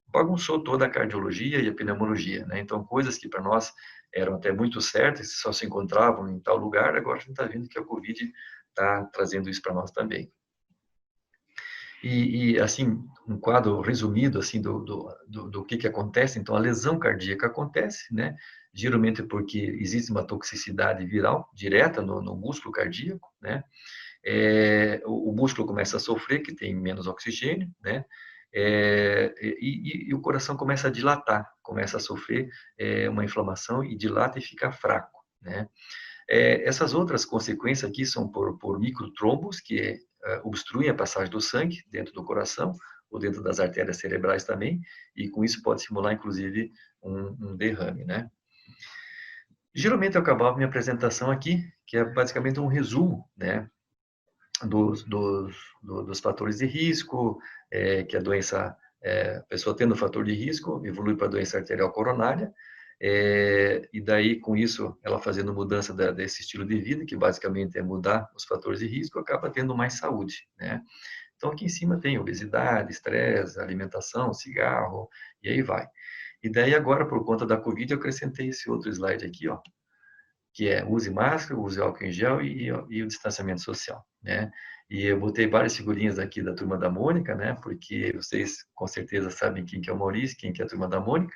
bagunçou toda a cardiologia e a pneumologia, né? Então, coisas que para nós eram até muito certas, só se encontravam em tal lugar, agora a gente está vendo que a Covid está trazendo isso para nós também. Assim, um quadro resumido assim do que acontece. Então, a lesão cardíaca acontece, né? Geralmente porque existe uma toxicidade viral direta no músculo cardíaco, né? O músculo começa a sofrer, que tem menos oxigênio, né? E o coração começa a dilatar, começa a sofrer uma inflamação e dilata e fica fraco, né? Essas outras consequências aqui são por microtrombos, que obstruem a passagem do sangue dentro do coração, ou dentro das artérias cerebrais também, e com isso pode simular, inclusive, um derrame, né? Geralmente eu acabava minha apresentação aqui, que é basicamente um resumo, né, dos fatores de risco, que a doença, a pessoa tendo fator de risco, evolui para a doença arterial coronária, e daí, com isso, ela fazendo mudança desse estilo de vida, que basicamente é mudar os fatores de risco, acaba tendo mais saúde, né? Então, aqui em cima tem obesidade, estresse, alimentação, cigarro, e aí vai. E daí, agora, por conta da Covid, eu acrescentei esse outro slide aqui, ó, que é use máscara, use álcool em gel e o distanciamento social, né? E eu botei várias figurinhas aqui da Turma da Mônica, né? Porque vocês, com certeza, sabem quem que é o Maurício, quem que é a Turma da Mônica.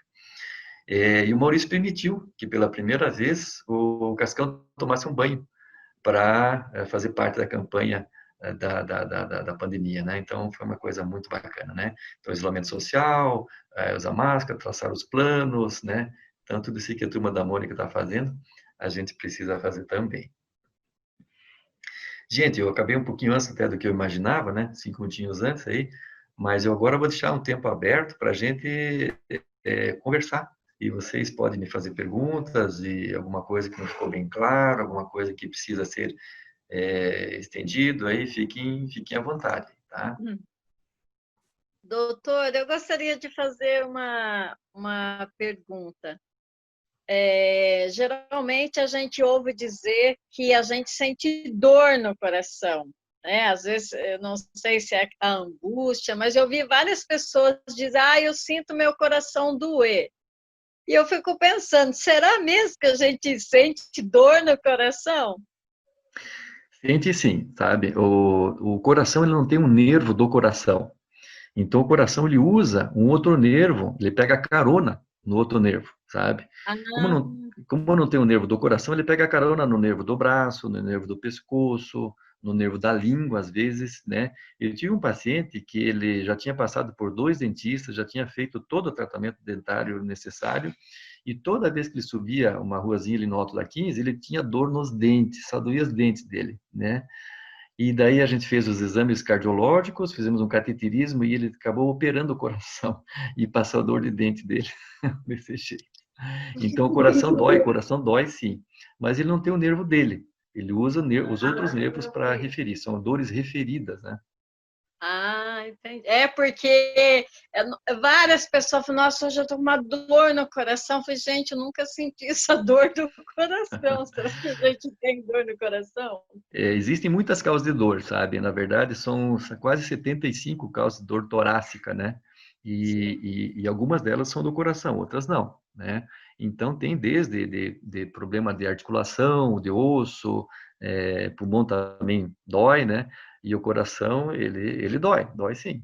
E o Maurício permitiu que, pela primeira vez, o Cascão tomasse um banho para fazer parte da campanha da pandemia, né? Então, foi uma coisa muito bacana, né? Então, isolamento social, usar máscara, traçar os planos, né? Então, tudo isso que a Turma da Mônica está fazendo, a gente precisa fazer também. Gente, eu acabei um pouquinho antes até do que eu imaginava, né? 5 minutinhos antes aí, mas eu agora vou deixar um tempo aberto para a gente conversar. E vocês podem me fazer perguntas e alguma coisa que não ficou bem claro, alguma coisa que precisa ser estendido, aí fiquem à vontade, tá? Doutor, eu gostaria de fazer uma pergunta. Geralmente a gente ouve dizer que a gente sente dor no coração, né? Às vezes, eu não sei se é a angústia, mas eu vi várias pessoas dizer, eu sinto meu coração doer. E eu fico pensando, será mesmo que a gente sente dor no coração? Sente sim, sabe? O coração, ele não tem um nervo do coração. Então, o coração, ele usa um outro nervo, ele pega carona no outro nervo, sabe? Como não tem o nervo do coração, ele pega carona no nervo do braço, no nervo do pescoço, no nervo da língua, às vezes, né? Eu tive um paciente que ele já tinha passado por 2 dentistas, já tinha feito todo o tratamento dentário necessário, e toda vez que ele subia uma ruazinha ali no Alto da 15, ele tinha dor nos dentes, só doía os dentes dele, né? E daí a gente fez os exames cardiológicos, fizemos um cateterismo e ele acabou operando o coração e passou a dor de dente dele desse jeito. Então o coração dói sim, mas ele não tem o nervo dele. Ele usa os outros nervos para referir, são dores referidas, né? Entendi. Porque várias pessoas falam, nossa, hoje eu estou com uma dor no coração. Eu falei, gente, eu nunca senti essa dor do coração. Será que a gente tem dor no coração? Existem muitas causas de dor, sabe? Na verdade, são quase 75 causas de dor torácica, né? E algumas delas são do coração, outras não, né? Então, tem desde de problema de articulação, de osso, pulmão também dói, né? E o coração, ele dói sim.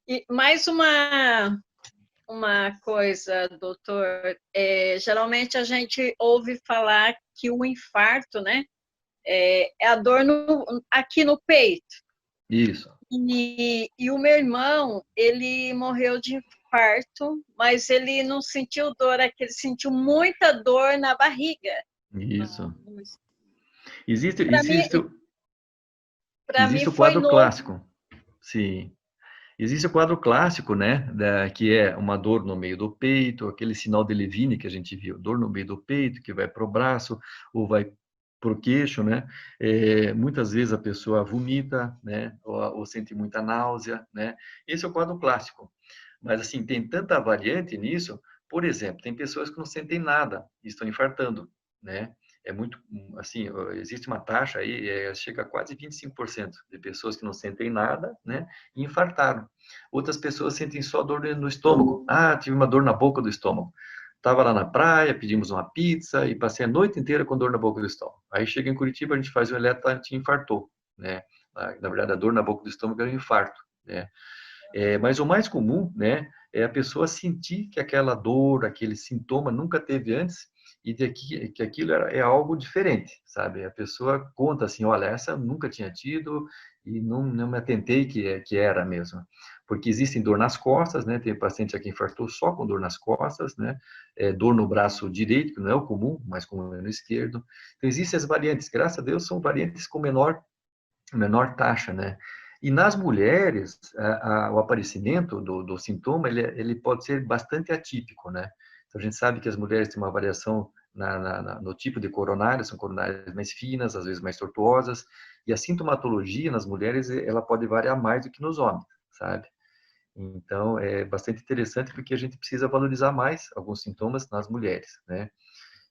E mais uma coisa, doutor, geralmente a gente ouve falar que o infarto, né, é a dor aqui no peito. Isso. E o meu irmão, ele morreu de infarto, mas ele não sentiu dor aqui, ele sentiu muita dor na barriga. Isso. Existe Para mim o foi quadro novo. clássico. Sim. Existe o quadro clássico, né, que é uma dor no meio do peito, aquele sinal de Levine que a gente viu, dor no meio do peito, que vai para o braço ou vai para o queixo, né? Muitas vezes a pessoa vomita, né, ou sente muita náusea, né? Esse é o quadro clássico. Mas, assim, tem tanta variante nisso, Por exemplo, tem pessoas que não sentem nada e estão infartando, né? É muito, assim, existe uma taxa aí, chega a quase 25% de pessoas que não sentem nada, né? E infartaram. Outras pessoas sentem só dor no estômago. Ah, tive uma dor na boca do estômago. Estava lá na praia, pedimos uma pizza e passei a noite inteira com dor na boca do estômago. Aí chega em Curitiba, a gente faz o eletro, a gente infartou, né? Na verdade, a dor na boca do estômago é um infarto, né? Mas o mais comum, né, é a pessoa sentir que aquela dor, aquele sintoma nunca teve antes e que aquilo é algo diferente, sabe? A pessoa conta assim, olha, essa eu nunca tinha tido e não me atentei que era mesmo. Porque existem dor nas costas, né? Tem paciente aqui que infartou só com dor nas costas, né? Dor no braço direito, que não é o comum, mas comum é no esquerdo. Então, existem as variantes. Graças a Deus, são variantes com menor taxa, né? E nas mulheres, o aparecimento do sintoma, ele pode ser bastante atípico, né? Então, a gente sabe que as mulheres têm uma variação no tipo de coronária, são coronárias mais finas, às vezes mais tortuosas, e a sintomatologia nas mulheres, ela pode variar mais do que nos homens, sabe? Então, é bastante interessante porque a gente precisa valorizar mais alguns sintomas nas mulheres, né?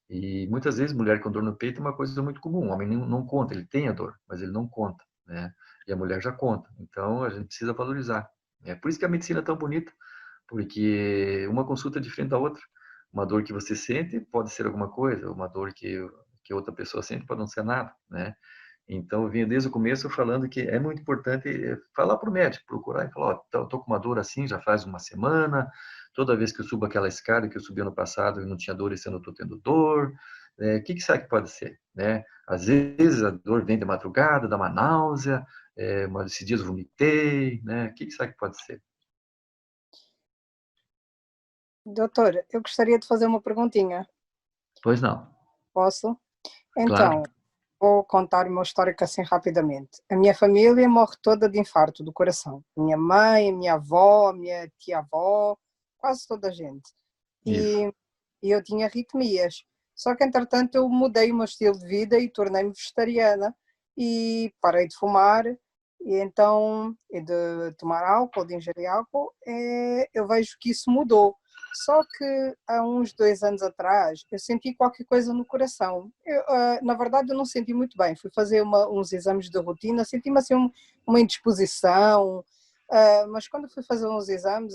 E muitas vezes mulher com dor no peito é uma coisa muito comum. O homem não conta, ele tem a dor, mas ele não conta, né? E a mulher já conta. Então a gente precisa valorizar. É por isso que a medicina é tão bonita, porque uma consulta é diferente da outra. Uma dor que você sente pode ser alguma coisa, uma dor que outra pessoa sente pode não ser nada, né? Então eu vinha desde o começo falando que é muito importante falar para o médico, procurar e falar, ó, tô com uma dor assim já faz uma semana, toda vez que eu subo aquela escada que eu subi ano passado e não tinha dor, esse ano eu estou tendo dor. O que será que pode ser? Né? Às vezes a dor vem de madrugada, dá uma náusea, mas esses dias eu vomitei, né? O que será que pode ser? Doutor, eu gostaria de fazer uma perguntinha. Pois não. Posso? Claro. Então, vou contar o meu histórico assim rapidamente. A minha família morre toda de infarto do coração. Minha mãe, minha avó, minha tia-avó, quase toda a gente. Isso. E eu tinha arritmias. Só que, entretanto, eu mudei o meu estilo de vida e tornei-me vegetariana e parei de fumar e então, e de tomar álcool, de ingerir álcool, eu vejo que isso mudou. Só que há uns 2 anos atrás eu senti qualquer coisa no coração. Na verdade, eu não senti muito bem. Fui fazer uns exames de rotina, senti-me assim uma indisposição. Mas quando fui fazer uns exames,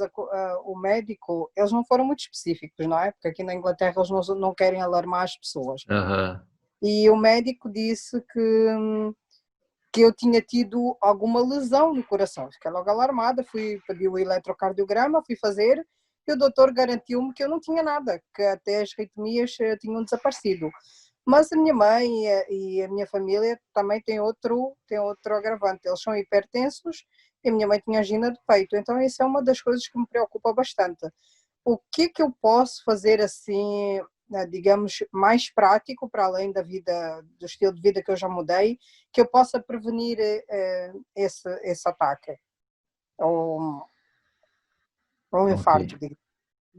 o médico, eles não foram muito específicos, não é? Porque aqui na Inglaterra eles não querem alarmar as pessoas. Uhum. E o médico disse que eu tinha tido alguma lesão no coração. Fiquei logo alarmada, fui pedir o eletrocardiograma, fui fazer, e o doutor garantiu-me que eu não tinha nada, que até as arritmias tinham desaparecido. Mas a minha mãe e a minha família também têm outro agravante, eles são hipertensos e a minha mãe tinha angina de peito, então isso é uma das coisas que me preocupa bastante. O que eu posso fazer assim, digamos, mais prático, para além do estilo de vida que eu já mudei, que eu possa prevenir esse ataque, ou um infarto, Ok. digamos.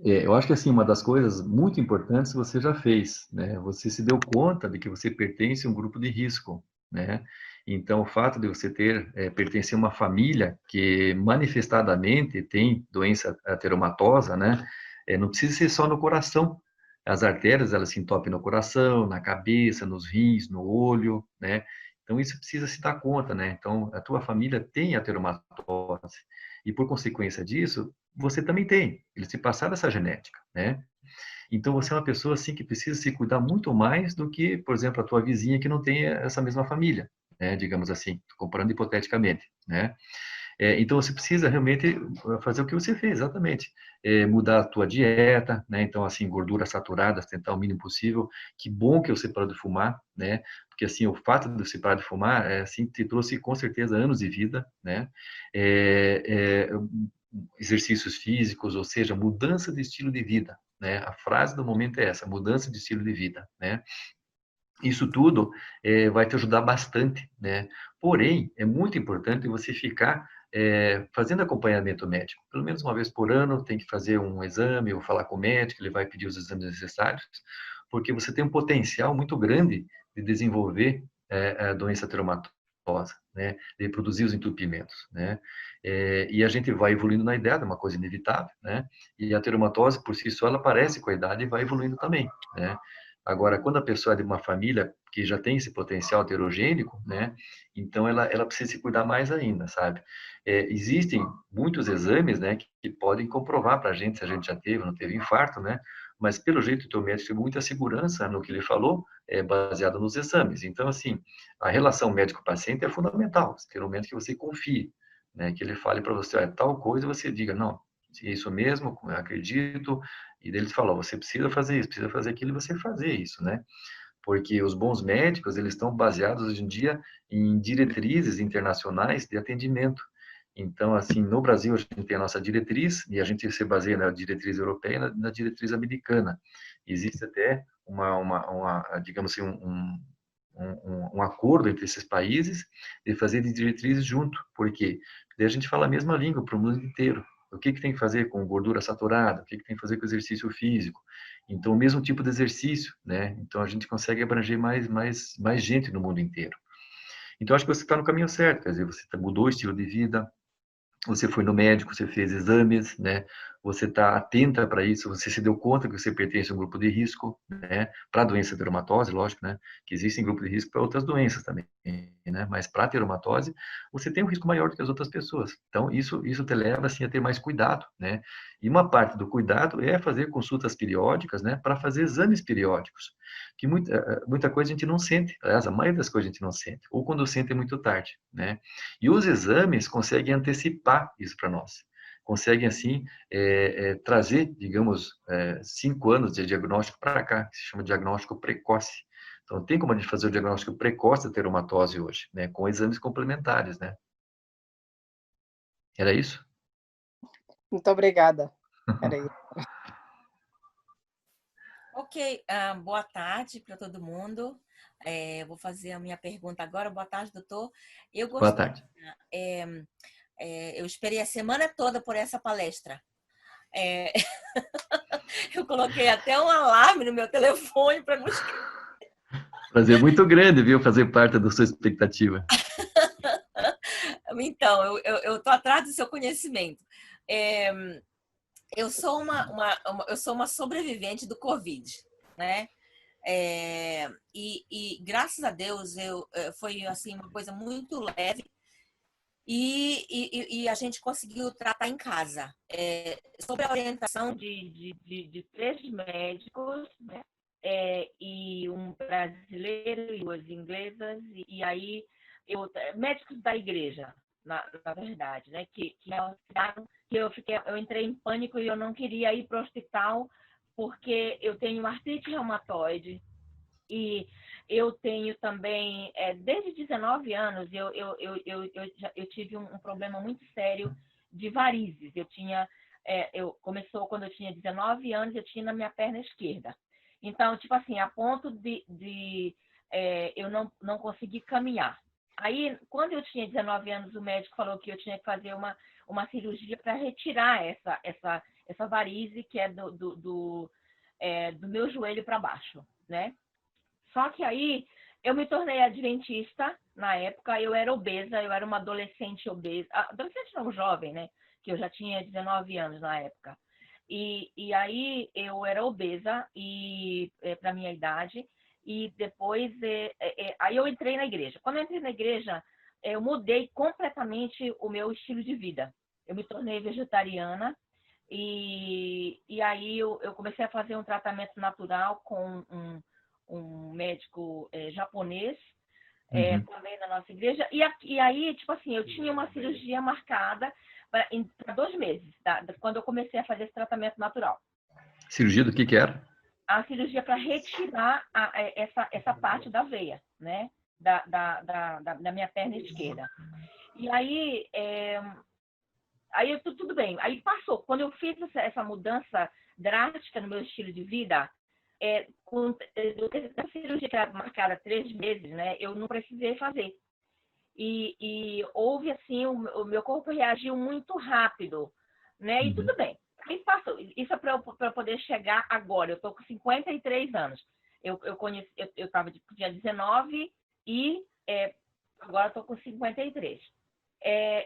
Eu acho que assim, uma das coisas muito importantes você já fez, né? Você se deu conta de que você pertence a um grupo de risco, né? Então, o fato de você pertencer a uma família que manifestadamente tem doença ateromatosa, né? Não precisa ser só no coração. As artérias, elas se entopem no coração, na cabeça, nos rins, no olho, né? Então, isso precisa se dar conta, né? Então, a tua família tem ateromatose. E, por consequência disso, você também tem. Eles te passaram essa genética, né? Então, você é uma pessoa, assim, que precisa se cuidar muito mais do que, por exemplo, a tua vizinha que não tem essa mesma família, né? Digamos assim, comparando hipoteticamente, né? Então, você precisa realmente fazer o que você fez, exatamente. Mudar a tua dieta, né? Então, assim, gorduras saturadas, tentar o mínimo possível. Que bom que você parou de fumar, né? Porque, assim, o fato de você parar de fumar, assim, te trouxe, com certeza, anos de vida, né? Exercícios físicos, ou seja, mudança de estilo de vida, né? A frase do momento é essa, mudança de estilo de vida, né? Isso tudo vai te ajudar bastante, né? Porém, é muito importante você ficar fazendo acompanhamento médico. Pelo menos uma vez por ano tem que fazer um exame ou falar com o médico, ele vai pedir os exames necessários, porque você tem um potencial muito grande de desenvolver a doença traumatose, teratomatose, né? De produzir os entupimentos, né? E a gente vai evoluindo na idade, é uma coisa inevitável, né? E a teratomatose, por si só, ela aparece com a idade e vai evoluindo também, né? Agora, quando a pessoa é de uma família que já tem esse potencial heterogênico, né? Então, ela precisa se cuidar mais ainda, sabe? Existem muitos exames, né? Que podem comprovar para a gente se a gente já teve ou não teve infarto, né? Mas, pelo jeito, o teu médico tem muita segurança no que ele falou, baseado nos exames. Então, assim, a relação médico-paciente é fundamental. Você tem um momento que você confie, né? Que ele fale para você, tal coisa, você diga, não, é isso mesmo, eu acredito. E daí ele fala, você precisa fazer isso, precisa fazer aquilo, e você fazer isso, né? Porque os bons médicos, eles estão baseados hoje em dia em diretrizes internacionais de atendimento. Então, assim, no Brasil a gente tem a nossa diretriz, e a gente se baseia na diretriz europeia e na diretriz americana. Existe até digamos assim, um acordo entre esses países de fazer diretrizes junto. Por quê? Daí a gente fala a mesma língua para o mundo inteiro. O que tem que fazer com gordura saturada? O que tem que fazer com exercício físico? Então, o mesmo tipo de exercício, né? Então, a gente consegue abranger mais gente no mundo inteiro. Então, acho que você está no caminho certo, quer dizer, você mudou o estilo de vida, você foi no médico, você fez exames, né? Você está atenta para isso, você se deu conta que você pertence a um grupo de risco, né? Para a doença de dermatose, lógico, né? Que existem grupos de risco para outras doenças também, né? Mas para a dermatose, você tem um risco maior do que as outras pessoas. Então, isso te leva, assim, a ter mais cuidado, né? E uma parte do cuidado é fazer consultas periódicas, né? Para fazer exames periódicos. Que muita coisa a gente não sente, aliás, a maioria das coisas a gente não sente, ou quando sente é muito tarde, né? E os exames conseguem antecipar isso para nós. Conseguem, assim, trazer, digamos, 5 anos de diagnóstico para cá, que se chama diagnóstico precoce. Então, tem como a gente fazer o diagnóstico precoce da teromatose hoje, né? Com exames complementares, né? Era isso? Muito obrigada. Era isso. Ok, boa tarde para todo mundo. Vou fazer a minha pergunta agora. Boa tarde, doutor. Eu Boa gostaria, tarde. eu esperei a semana toda por essa palestra. Eu coloquei até um alarme no meu telefone para não esquecer. Prazer muito grande, viu, fazer parte da sua expectativa. Então, eu estou atrás do seu conhecimento. Eu sou eu sou uma sobrevivente do Covid, né? E graças a Deus foi assim uma coisa muito leve e a gente conseguiu tratar em casa, sob a orientação de 3 médicos, né? E um brasileiro e 2 inglesas, e aí médicos da igreja, na verdade, né? Que eu entrei em pânico e eu não queria ir para o hospital porque eu tenho artrite reumatoide e eu tenho também, desde 19 anos, eu tive um problema muito sério de varizes. Começou quando eu tinha 19 anos, eu tinha na minha perna esquerda. Então, tipo assim, a ponto de eu não conseguir caminhar. Aí, quando eu tinha 19 anos, o médico falou que eu tinha que fazer uma cirurgia para retirar essa varize que é do meu joelho para baixo, né? Só que aí eu me tornei adventista na época, eu era obesa, eu era uma adolescente obesa, adolescente não, jovem, né? Que eu já tinha 19 anos na época. E aí eu era obesa para minha idade, e depois aí eu entrei na igreja. Quando eu entrei na igreja, eu mudei completamente o meu estilo de vida. Eu me tornei vegetariana, e aí eu comecei a fazer um tratamento natural com um médico japonês, também na nossa igreja. E aí, tipo assim, eu tinha uma cirurgia marcada para 2 meses, quando eu comecei a fazer esse tratamento natural. Cirurgia do que era? A cirurgia para retirar essa parte da veia, né? Da minha perna esquerda. E aí, tudo bem. Aí passou. Quando eu fiz essa mudança drástica no meu estilo de vida, com a cirurgia que era marcada 3 meses, né? Eu não precisei fazer. E houve, assim, o meu corpo reagiu muito rápido, né? E tudo bem. Aí passou. Isso é para eu poder chegar agora. Eu estou com 53 anos. Eu tinha 19 e agora estou com 53.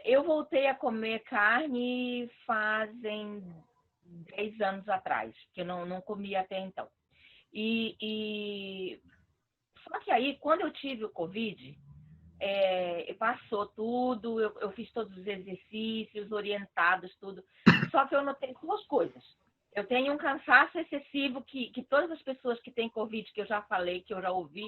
Eu voltei a comer carne fazem 10 anos atrás, que eu não comia até então. Só que aí, quando eu tive o Covid, passou tudo, eu fiz todos os exercícios orientados, tudo. Só que eu notei duas coisas. Eu tenho um cansaço excessivo que todas as pessoas que têm Covid, que eu já falei, que eu já ouvi,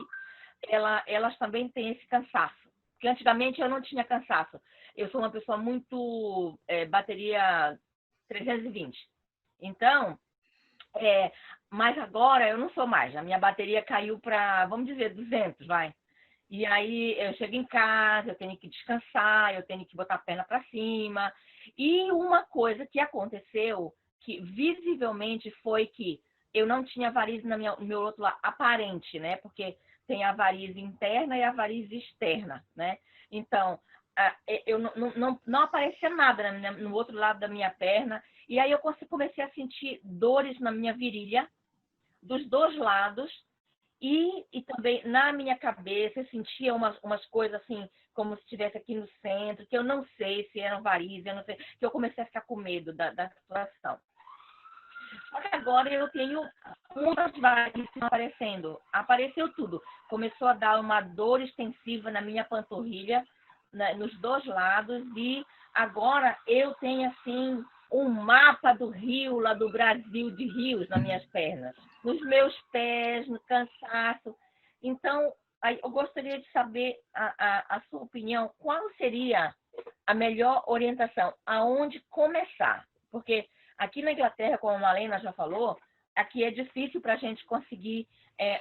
elas também têm esse cansaço. Porque antigamente eu não tinha cansaço. Eu sou uma pessoa muito bateria 320. Então, mas agora eu não sou mais. A minha bateria caiu para, vamos dizer, 200, vai. E aí eu chego em casa, eu tenho que descansar, eu tenho que botar a perna para cima. E uma coisa que aconteceu, que visivelmente foi que eu não tinha varize no meu outro lado, aparente, né? Porque tem a varize interna e a varize externa, né? Então, eu não aparecia nada no outro lado da minha perna. E aí eu comecei a sentir dores na minha virilha, dos dois lados, e também na minha cabeça eu sentia umas coisas assim, como se estivesse aqui no centro, que eu não sei se eram varizes, eu não sei, que eu comecei a ficar com medo da situação. Só que agora eu tenho muitas varizes aparecendo. Apareceu tudo. Começou a dar uma dor extensiva na minha panturrilha, nos dois lados, e agora eu tenho assim um mapa do rio, lá do Brasil, de rios nas minhas pernas, nos meus pés, no cansaço. Então, eu gostaria de saber a sua opinião, qual seria a melhor orientação, aonde começar? Porque aqui na Inglaterra, como a Malena já falou, aqui é difícil para a gente conseguir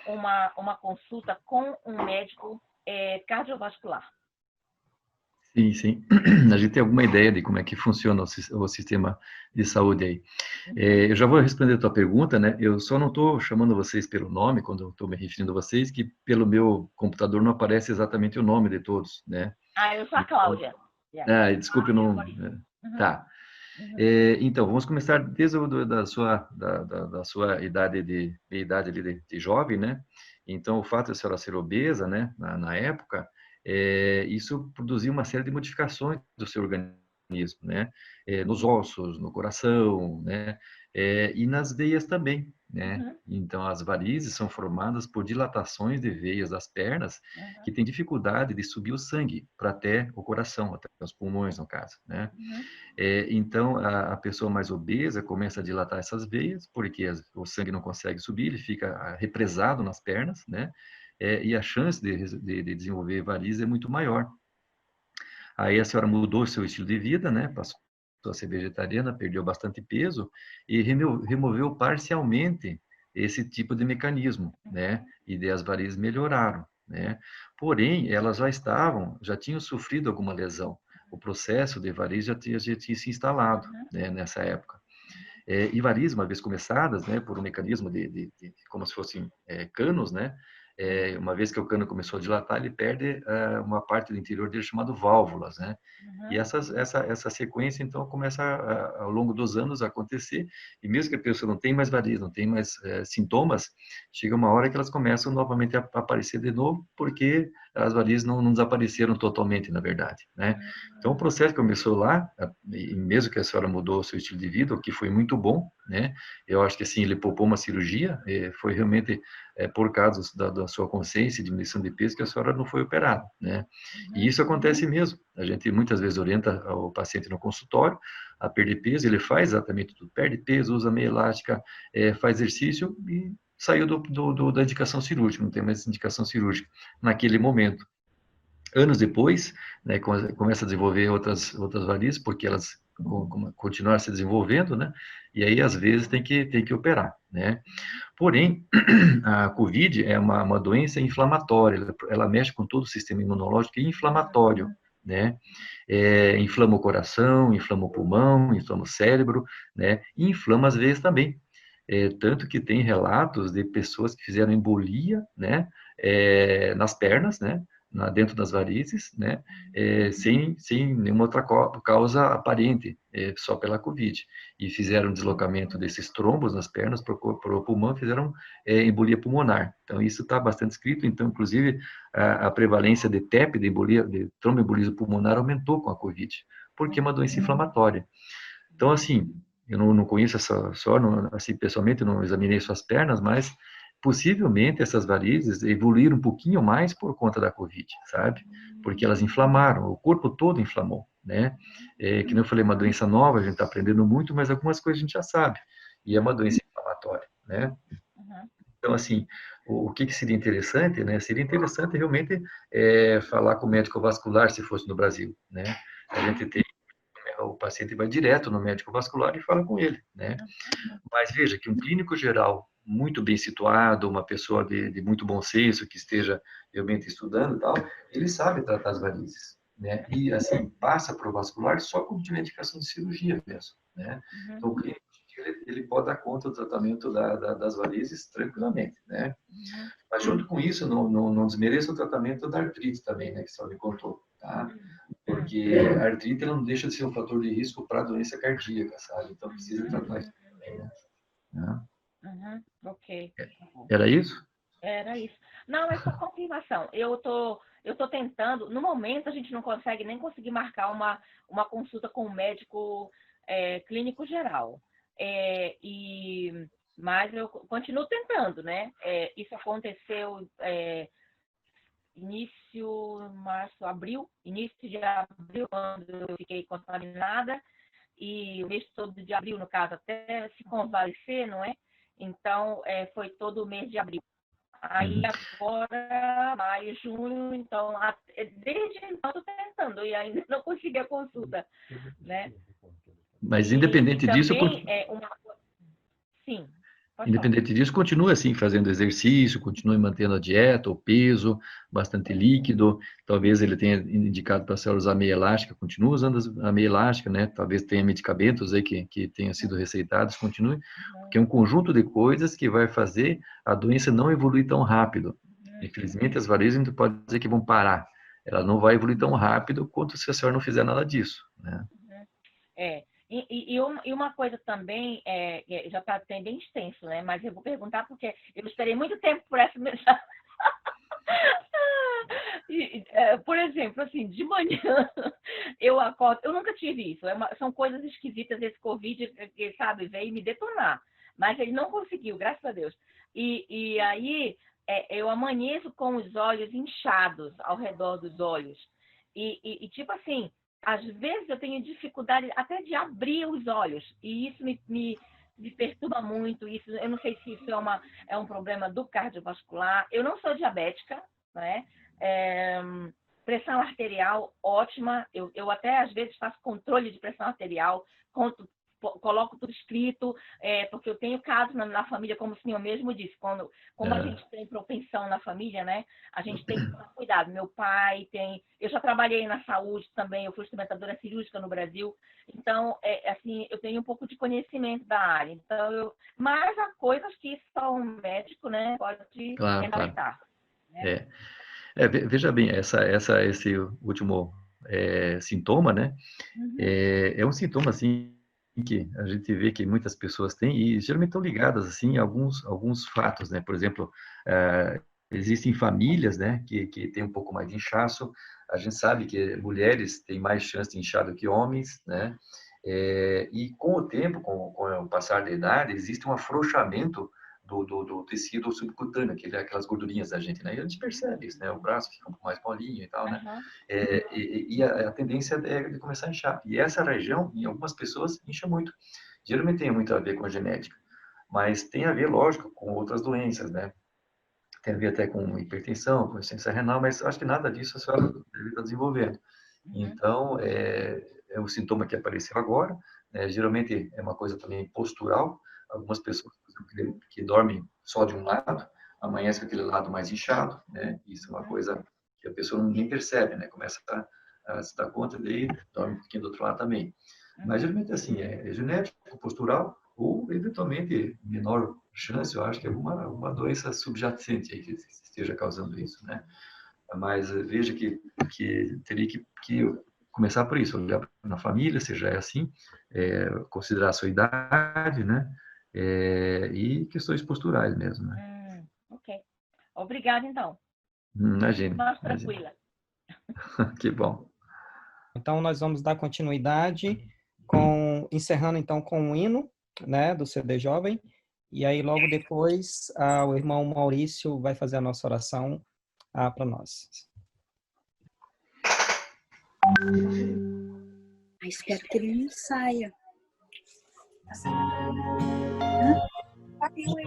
uma consulta com um médico cardiovascular. Sim, sim. A gente tem alguma ideia de como é que funciona o sistema de saúde aí. Eu já vou responder a tua pergunta, né? Eu só não estou chamando vocês pelo nome, quando eu estou me referindo a vocês, que pelo meu computador não aparece exatamente o nome de todos, né? Eu sou a Cláudia. Desculpe, não... Tá. Então, vamos começar desde da sua idade de jovem, né? Então, o fato de a senhora ser obesa, né, na época, isso produziu uma série de modificações do seu organismo, né? Nos ossos, no coração, né? E nas veias também, né? Então, as varizes são formadas por dilatações de veias das pernas que têm dificuldade de subir o sangue para até o coração, até os pulmões, no caso, né? Então, a pessoa mais obesa começa a dilatar essas veias, porque o sangue não consegue subir, ele fica represado nas pernas, né? E a chance de desenvolver varizes é muito maior. Aí a senhora mudou o seu estilo de vida, né? Passou a ser vegetariana, perdeu bastante peso e removeu parcialmente esse tipo de mecanismo, né? E as varizes melhoraram, né? Porém, elas já tinham sofrido alguma lesão. O processo de varizes já tinha se instalado, né? Nessa época. E varizes, uma vez começadas, né? Por um mecanismo como se fossem canos, né? Uma vez que o cano começou a dilatar, ele perde uma parte do interior dele chamado válvulas, né? E essa sequência, então, começa ao longo dos anos a acontecer, e mesmo que a pessoa não tenha mais varizes, não tenha mais sintomas, chega uma hora que elas começam novamente a aparecer de novo, porque as varizes não desapareceram totalmente, na verdade, né? Então, o processo começou lá, e mesmo que a senhora mudou o seu estilo de vida, o que foi muito bom, né? Eu acho que, assim, ele poupou uma cirurgia, foi realmente por causa da sua consciência e diminuição de peso que a senhora não foi operada, né? E isso acontece mesmo. A gente muitas vezes orienta o paciente no consultório a perder peso, ele faz exatamente tudo, perde peso, usa meia elástica, faz exercício e saiu da indicação cirúrgica, não tem mais indicação cirúrgica naquele momento. Anos depois, né, começa a desenvolver outras varizes, porque elas continuaram se desenvolvendo, né? E aí, às vezes, tem que operar, né? Porém, a COVID é uma doença inflamatória, ela mexe com todo o sistema imunológico e inflamatório, né? Inflama o coração, inflama o pulmão, inflama o cérebro, né? E inflama as veias também. Tanto que tem relatos de pessoas que fizeram embolia, né? Nas pernas, né? dentro das varizes, né, sem nenhuma outra causa aparente, só pela Covid. E fizeram deslocamento desses trombos nas pernas para o pulmão, fizeram embolia pulmonar. Então, isso está bastante escrito. Então, inclusive, a prevalência de TEP, de tromboembolismo pulmonar, aumentou com a Covid, porque é uma doença inflamatória. Então, assim, eu não conheço assim, pessoalmente, eu não examinei suas pernas, mas possivelmente essas varizes evoluíram um pouquinho mais por conta da Covid, sabe? Porque elas inflamaram, o corpo todo inflamou, né? Que nem eu falei, uma doença nova, a gente está aprendendo muito, mas algumas coisas a gente já sabe. E é uma doença inflamatória, né? Então, assim, o que seria interessante, né? Seria interessante realmente falar com o médico vascular, se fosse no Brasil, né? A gente tem o paciente vai direto no médico vascular e fala com ele, né? Mas veja que um clínico geral muito bem situado, uma pessoa de muito bom senso, que esteja realmente estudando e tal, ele sabe tratar as varizes, né? E, assim, passa para o vascular só com indicação de cirurgia mesmo, né? Então, o clínico, ele pode dar conta do tratamento das varizes tranquilamente, né? Mas, junto com isso, não desmereça o tratamento da artrite também, né? Que você me contou, tá? Porque a artrite ela não deixa de ser um fator de risco para a doença cardíaca, sabe? Então, precisa tratar isso também, né? Ok. Era isso? Era isso. Não, é só confirmação. Eu tô tentando. No momento, a gente não consegue nem conseguir marcar uma consulta com um médico clínico geral. Mas eu continuo tentando, né? Isso aconteceu início de abril, quando eu fiquei contaminada, e o mês todo de abril, no caso, até se convalescer, não é? Então, foi todo o mês de abril. Aí agora, maio, junho, então, desde então estou tentando e ainda não consegui a consulta, né? Mas independente disso, Sim. independente disso, continue assim, fazendo exercício, continue mantendo a dieta, o peso, bastante líquido. Talvez ele tenha indicado para a senhora usar meia elástica, continue usando a meia elástica, né? Talvez tenha medicamentos aí que tenham sido receitados, continue, porque é um conjunto de coisas que vai fazer a doença não evoluir tão rápido. Infelizmente, as varizes a gente pode dizer que vão parar. Ela não vai evoluir tão rápido quanto se a senhora não fizer nada disso, né? E uma coisa também, já está bem extenso, né? Mas eu vou perguntar porque eu esperei muito tempo por essa mensagem. Por exemplo, assim, de manhã eu acordo, eu nunca tive isso, são coisas esquisitas esse Covid, que, sabe, veio me detonar, mas ele não conseguiu, graças a Deus. E aí eu amanheço com os olhos inchados ao redor dos olhos. E tipo assim, às vezes eu tenho dificuldade até de abrir os olhos, e isso me perturba muito. Isso, eu não sei se isso é um problema do cardiovascular. Eu não sou diabética, né? Pressão arterial ótima. Eu até às vezes faço controle de pressão arterial, coloco tudo escrito, porque eu tenho casos na família, como o senhor mesmo disse, como a gente tem propensão na família, né? A gente tem que tomar cuidado. Meu pai tem... Eu já trabalhei na saúde também, eu fui instrumentadora cirúrgica no Brasil, então, assim, eu tenho um pouco de conhecimento da área. Então, mas há coisas que só um médico, né, pode relatar. Né? Veja bem, esse último sintoma, né? É um sintoma, assim, que a gente vê que muitas pessoas têm e geralmente estão ligadas, assim, a alguns fatos, né? Por exemplo, existem famílias, né, que têm um pouco mais de inchaço. A gente sabe que mulheres têm mais chance de inchar do que homens, né? E com o tempo, com o passar da idade, existe um afrouxamento do tecido subcutâneo, aquelas gordurinhas da gente, né? E a gente percebe isso, né? O braço fica um pouco mais molinho e tal, né? E a tendência é de começar a inchar. E essa região, em algumas pessoas, incha muito. Geralmente tem muito a ver com a genética, mas tem a ver, lógico, com outras doenças, né? Tem a ver até com hipertensão, com insuficiência renal, mas acho que nada disso a senhora deve estar desenvolvendo. Então, é um sintoma que apareceu agora, né? Geralmente é uma coisa também postural. Algumas pessoas, por exemplo, que dormem só de um lado, amanhece com aquele lado mais inchado, né? Isso é uma coisa que a pessoa nem percebe, né? Começa a se dar conta, daí dorme um pouquinho do outro lado também. Mas geralmente assim, é genético, postural, ou eventualmente menor chance, eu acho que é uma doença subjacente aí que esteja causando isso, né? Mas veja que teria que começar por isso, olhar na família, se já é assim, considerar a sua idade, né? E questões posturais mesmo, né? Ok. Obrigada, então. Imagine. Mais tranquila. Que bom. Então, nós vamos dar continuidade, encerrando então com o hino, né, do CD Jovem, e aí logo depois o irmão Maurício vai fazer a nossa oração para nós. Espero que ele não saia. Saiu aí.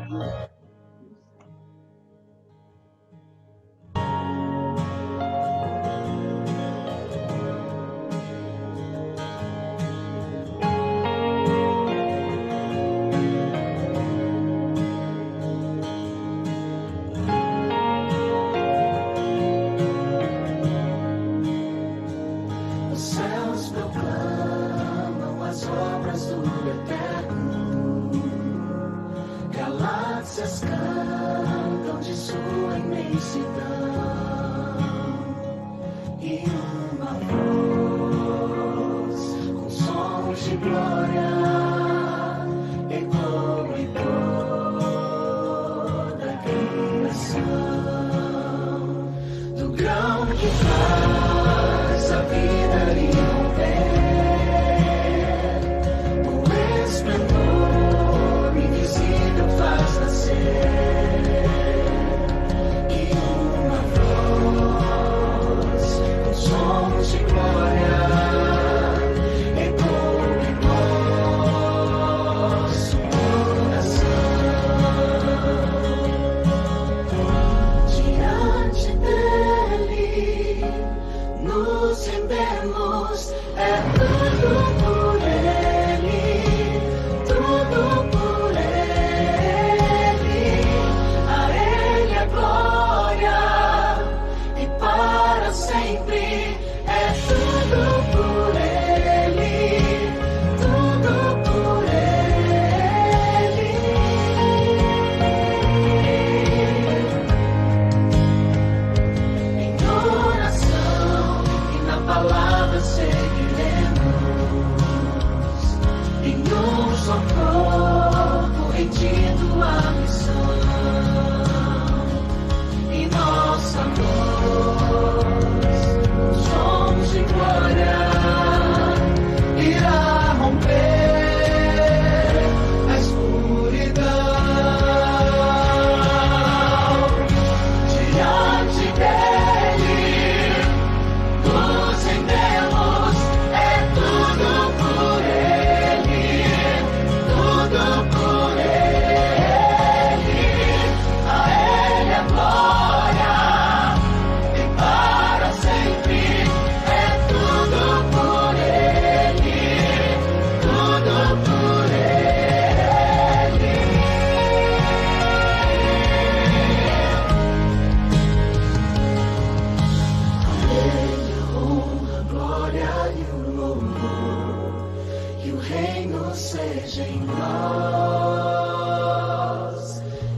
Cantam de sua imensidão e uma voz com sons de glória ecoa em toda a criação do grão que faz a vida irromper, o esplendor invisível faz nascer. Sons de glória ecoam em nosso coração. Diante dele nos rendemos, é tudo por ele, tudo por ele. A ele a glória e para sempre. Tudo por ele, tudo por ele. Em oração e na palavra seguiremos, em um só corpo rendido à missão, e nossa voz sons de glória irá romper a escuridão. Diante dele nos rendemos, é tudo por ele, tudo por ele. A ele a glória e para sempre. Tudo por ele, tudo por ele. A ele a honra, a glória e o louvor, que o reino seja em nós,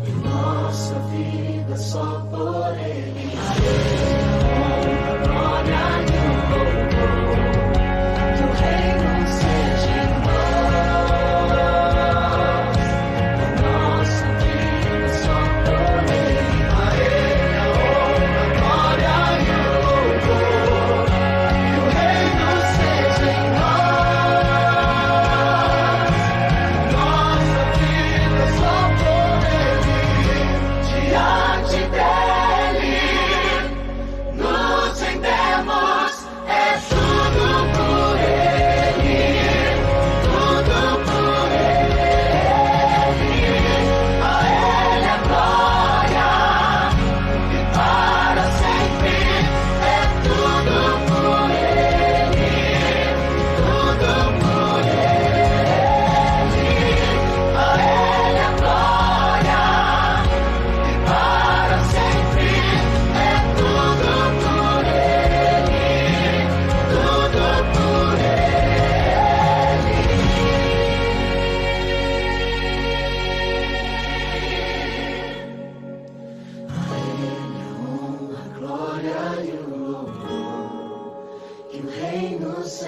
e nossa vida só por ele. A ele a honra, a glória e o Nossa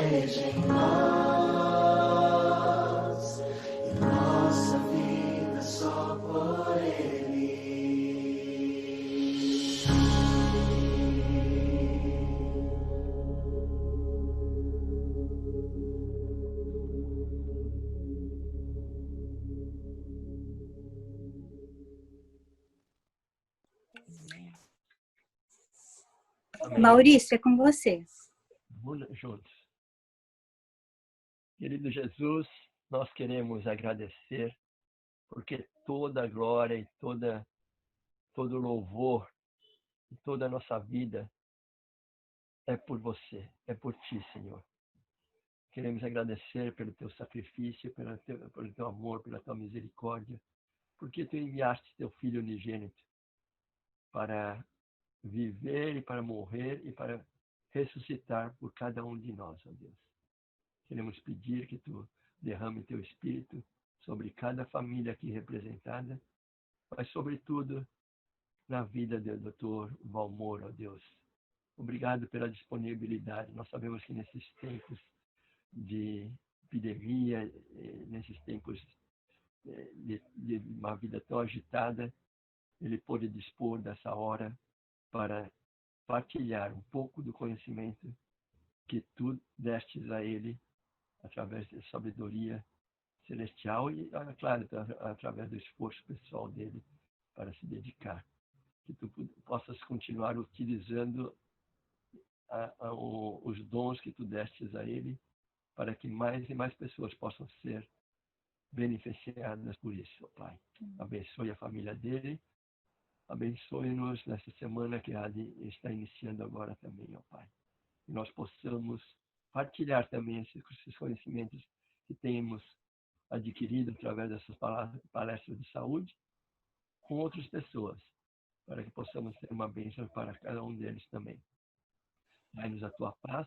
seja em nós e nossa vida só por Ele. Maurício, é com você. Vamos juntos. Querido Jesus, nós queremos agradecer, porque toda a glória e todo o louvor e toda a nossa vida é por você, é por ti, Senhor. Queremos agradecer pelo teu sacrifício, pelo teu amor, pela tua misericórdia, porque tu enviaste teu Filho unigênito para viver e para morrer e para ressuscitar por cada um de nós, ó Deus. Queremos pedir que tu derrame teu Espírito sobre cada família aqui representada, mas sobretudo na vida do Dr. Valmor, ó Deus. Obrigado pela disponibilidade. Nós sabemos que nesses tempos de epidemia, nesses tempos de uma vida tão agitada, ele pôde dispor dessa hora para partilhar um pouco do conhecimento que tu destes a ele através da sabedoria celestial e, claro, através do esforço pessoal dele para se dedicar. Que tu possas continuar utilizando os dons que tu destes a ele para que mais e mais pessoas possam ser beneficiadas por isso, ó Pai. Abençoe a família dele, abençoe-nos nessa semana que está iniciando agora também, ó Pai. Que nós possamos partilhar também esses conhecimentos que temos adquirido através dessas palestras de saúde com outras pessoas, para que possamos ter uma bênção para cada um deles também. Dai-nos a tua paz,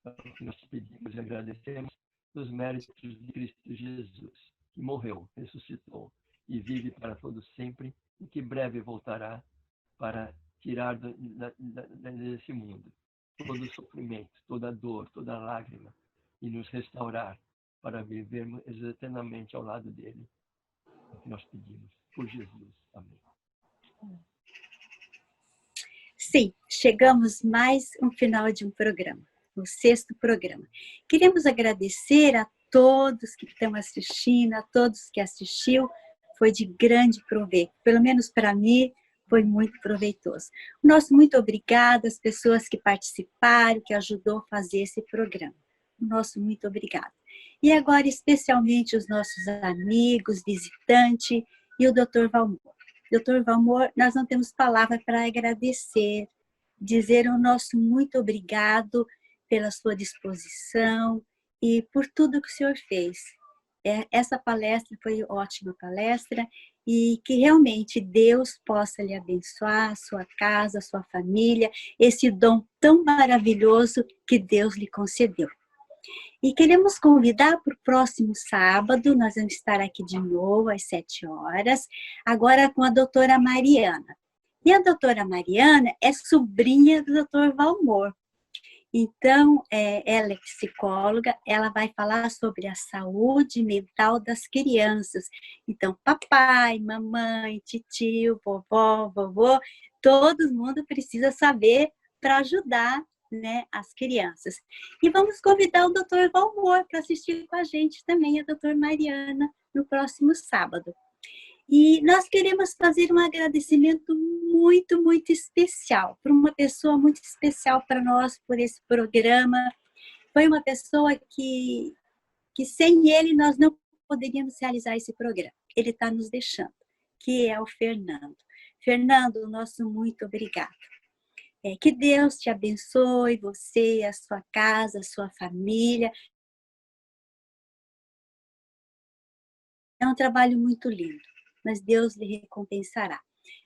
para que nós te pedimos e agradecemos os méritos de Cristo Jesus, que morreu, ressuscitou e vive para todo sempre, e que breve voltará para tirar desse mundo todo o sofrimento, toda a dor, toda a lágrima, e nos restaurar para vivermos eternamente ao lado dele. É o que nós pedimos, por Jesus. Amém. Sim, chegamos mais um final de um programa, o 6º programa. Queremos agradecer a todos que estão assistindo, a todos que assistiu. Foi de grande proveito, pelo menos para mim, foi muito proveitoso. Nosso muito obrigado às pessoas que participaram, que ajudou a fazer esse programa. Nosso muito obrigado. E agora, especialmente, os nossos amigos, visitantes e o Dr. Valmor. Dr. Valmor, nós não temos palavra para agradecer, dizer o nosso muito obrigado pela sua disposição e por tudo que o senhor fez. Essa palestra foi ótima palestra e que realmente Deus possa lhe abençoar, a sua casa, a sua família, esse dom tão maravilhoso que Deus lhe concedeu. E queremos convidar para o próximo sábado, nós vamos estar aqui de novo às 7 horas, agora com a doutora Mariana. E a doutora Mariana é sobrinha do doutor Valmor. Então, ela é psicóloga, ela vai falar sobre a saúde mental das crianças. Então, papai, mamãe, titio, vovó, vovô, todo mundo precisa saber para ajudar, né, as crianças. E vamos convidar o Dr. Valmor para assistir com a gente também, a doutora Mariana, no próximo sábado. E nós queremos fazer um agradecimento muito, muito especial, para uma pessoa muito especial para nós, por esse programa. Foi uma pessoa que sem ele nós não poderíamos realizar esse programa. Ele está nos deixando, que é o Fernando. Fernando, nosso muito obrigado. Que Deus te abençoe, você, a sua casa, a sua família. É um trabalho muito lindo, mas Deus lhe recompensará.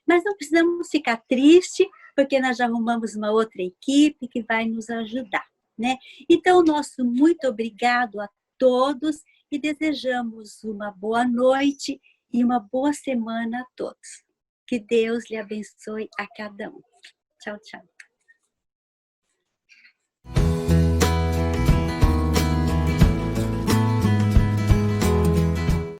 Mas não precisamos ficar tristes, porque nós já arrumamos uma outra equipe que vai nos ajudar, né? Então, nosso muito obrigado a todos e desejamos uma boa noite e uma boa semana a todos. Que Deus lhe abençoe a cada um. Tchau, tchau.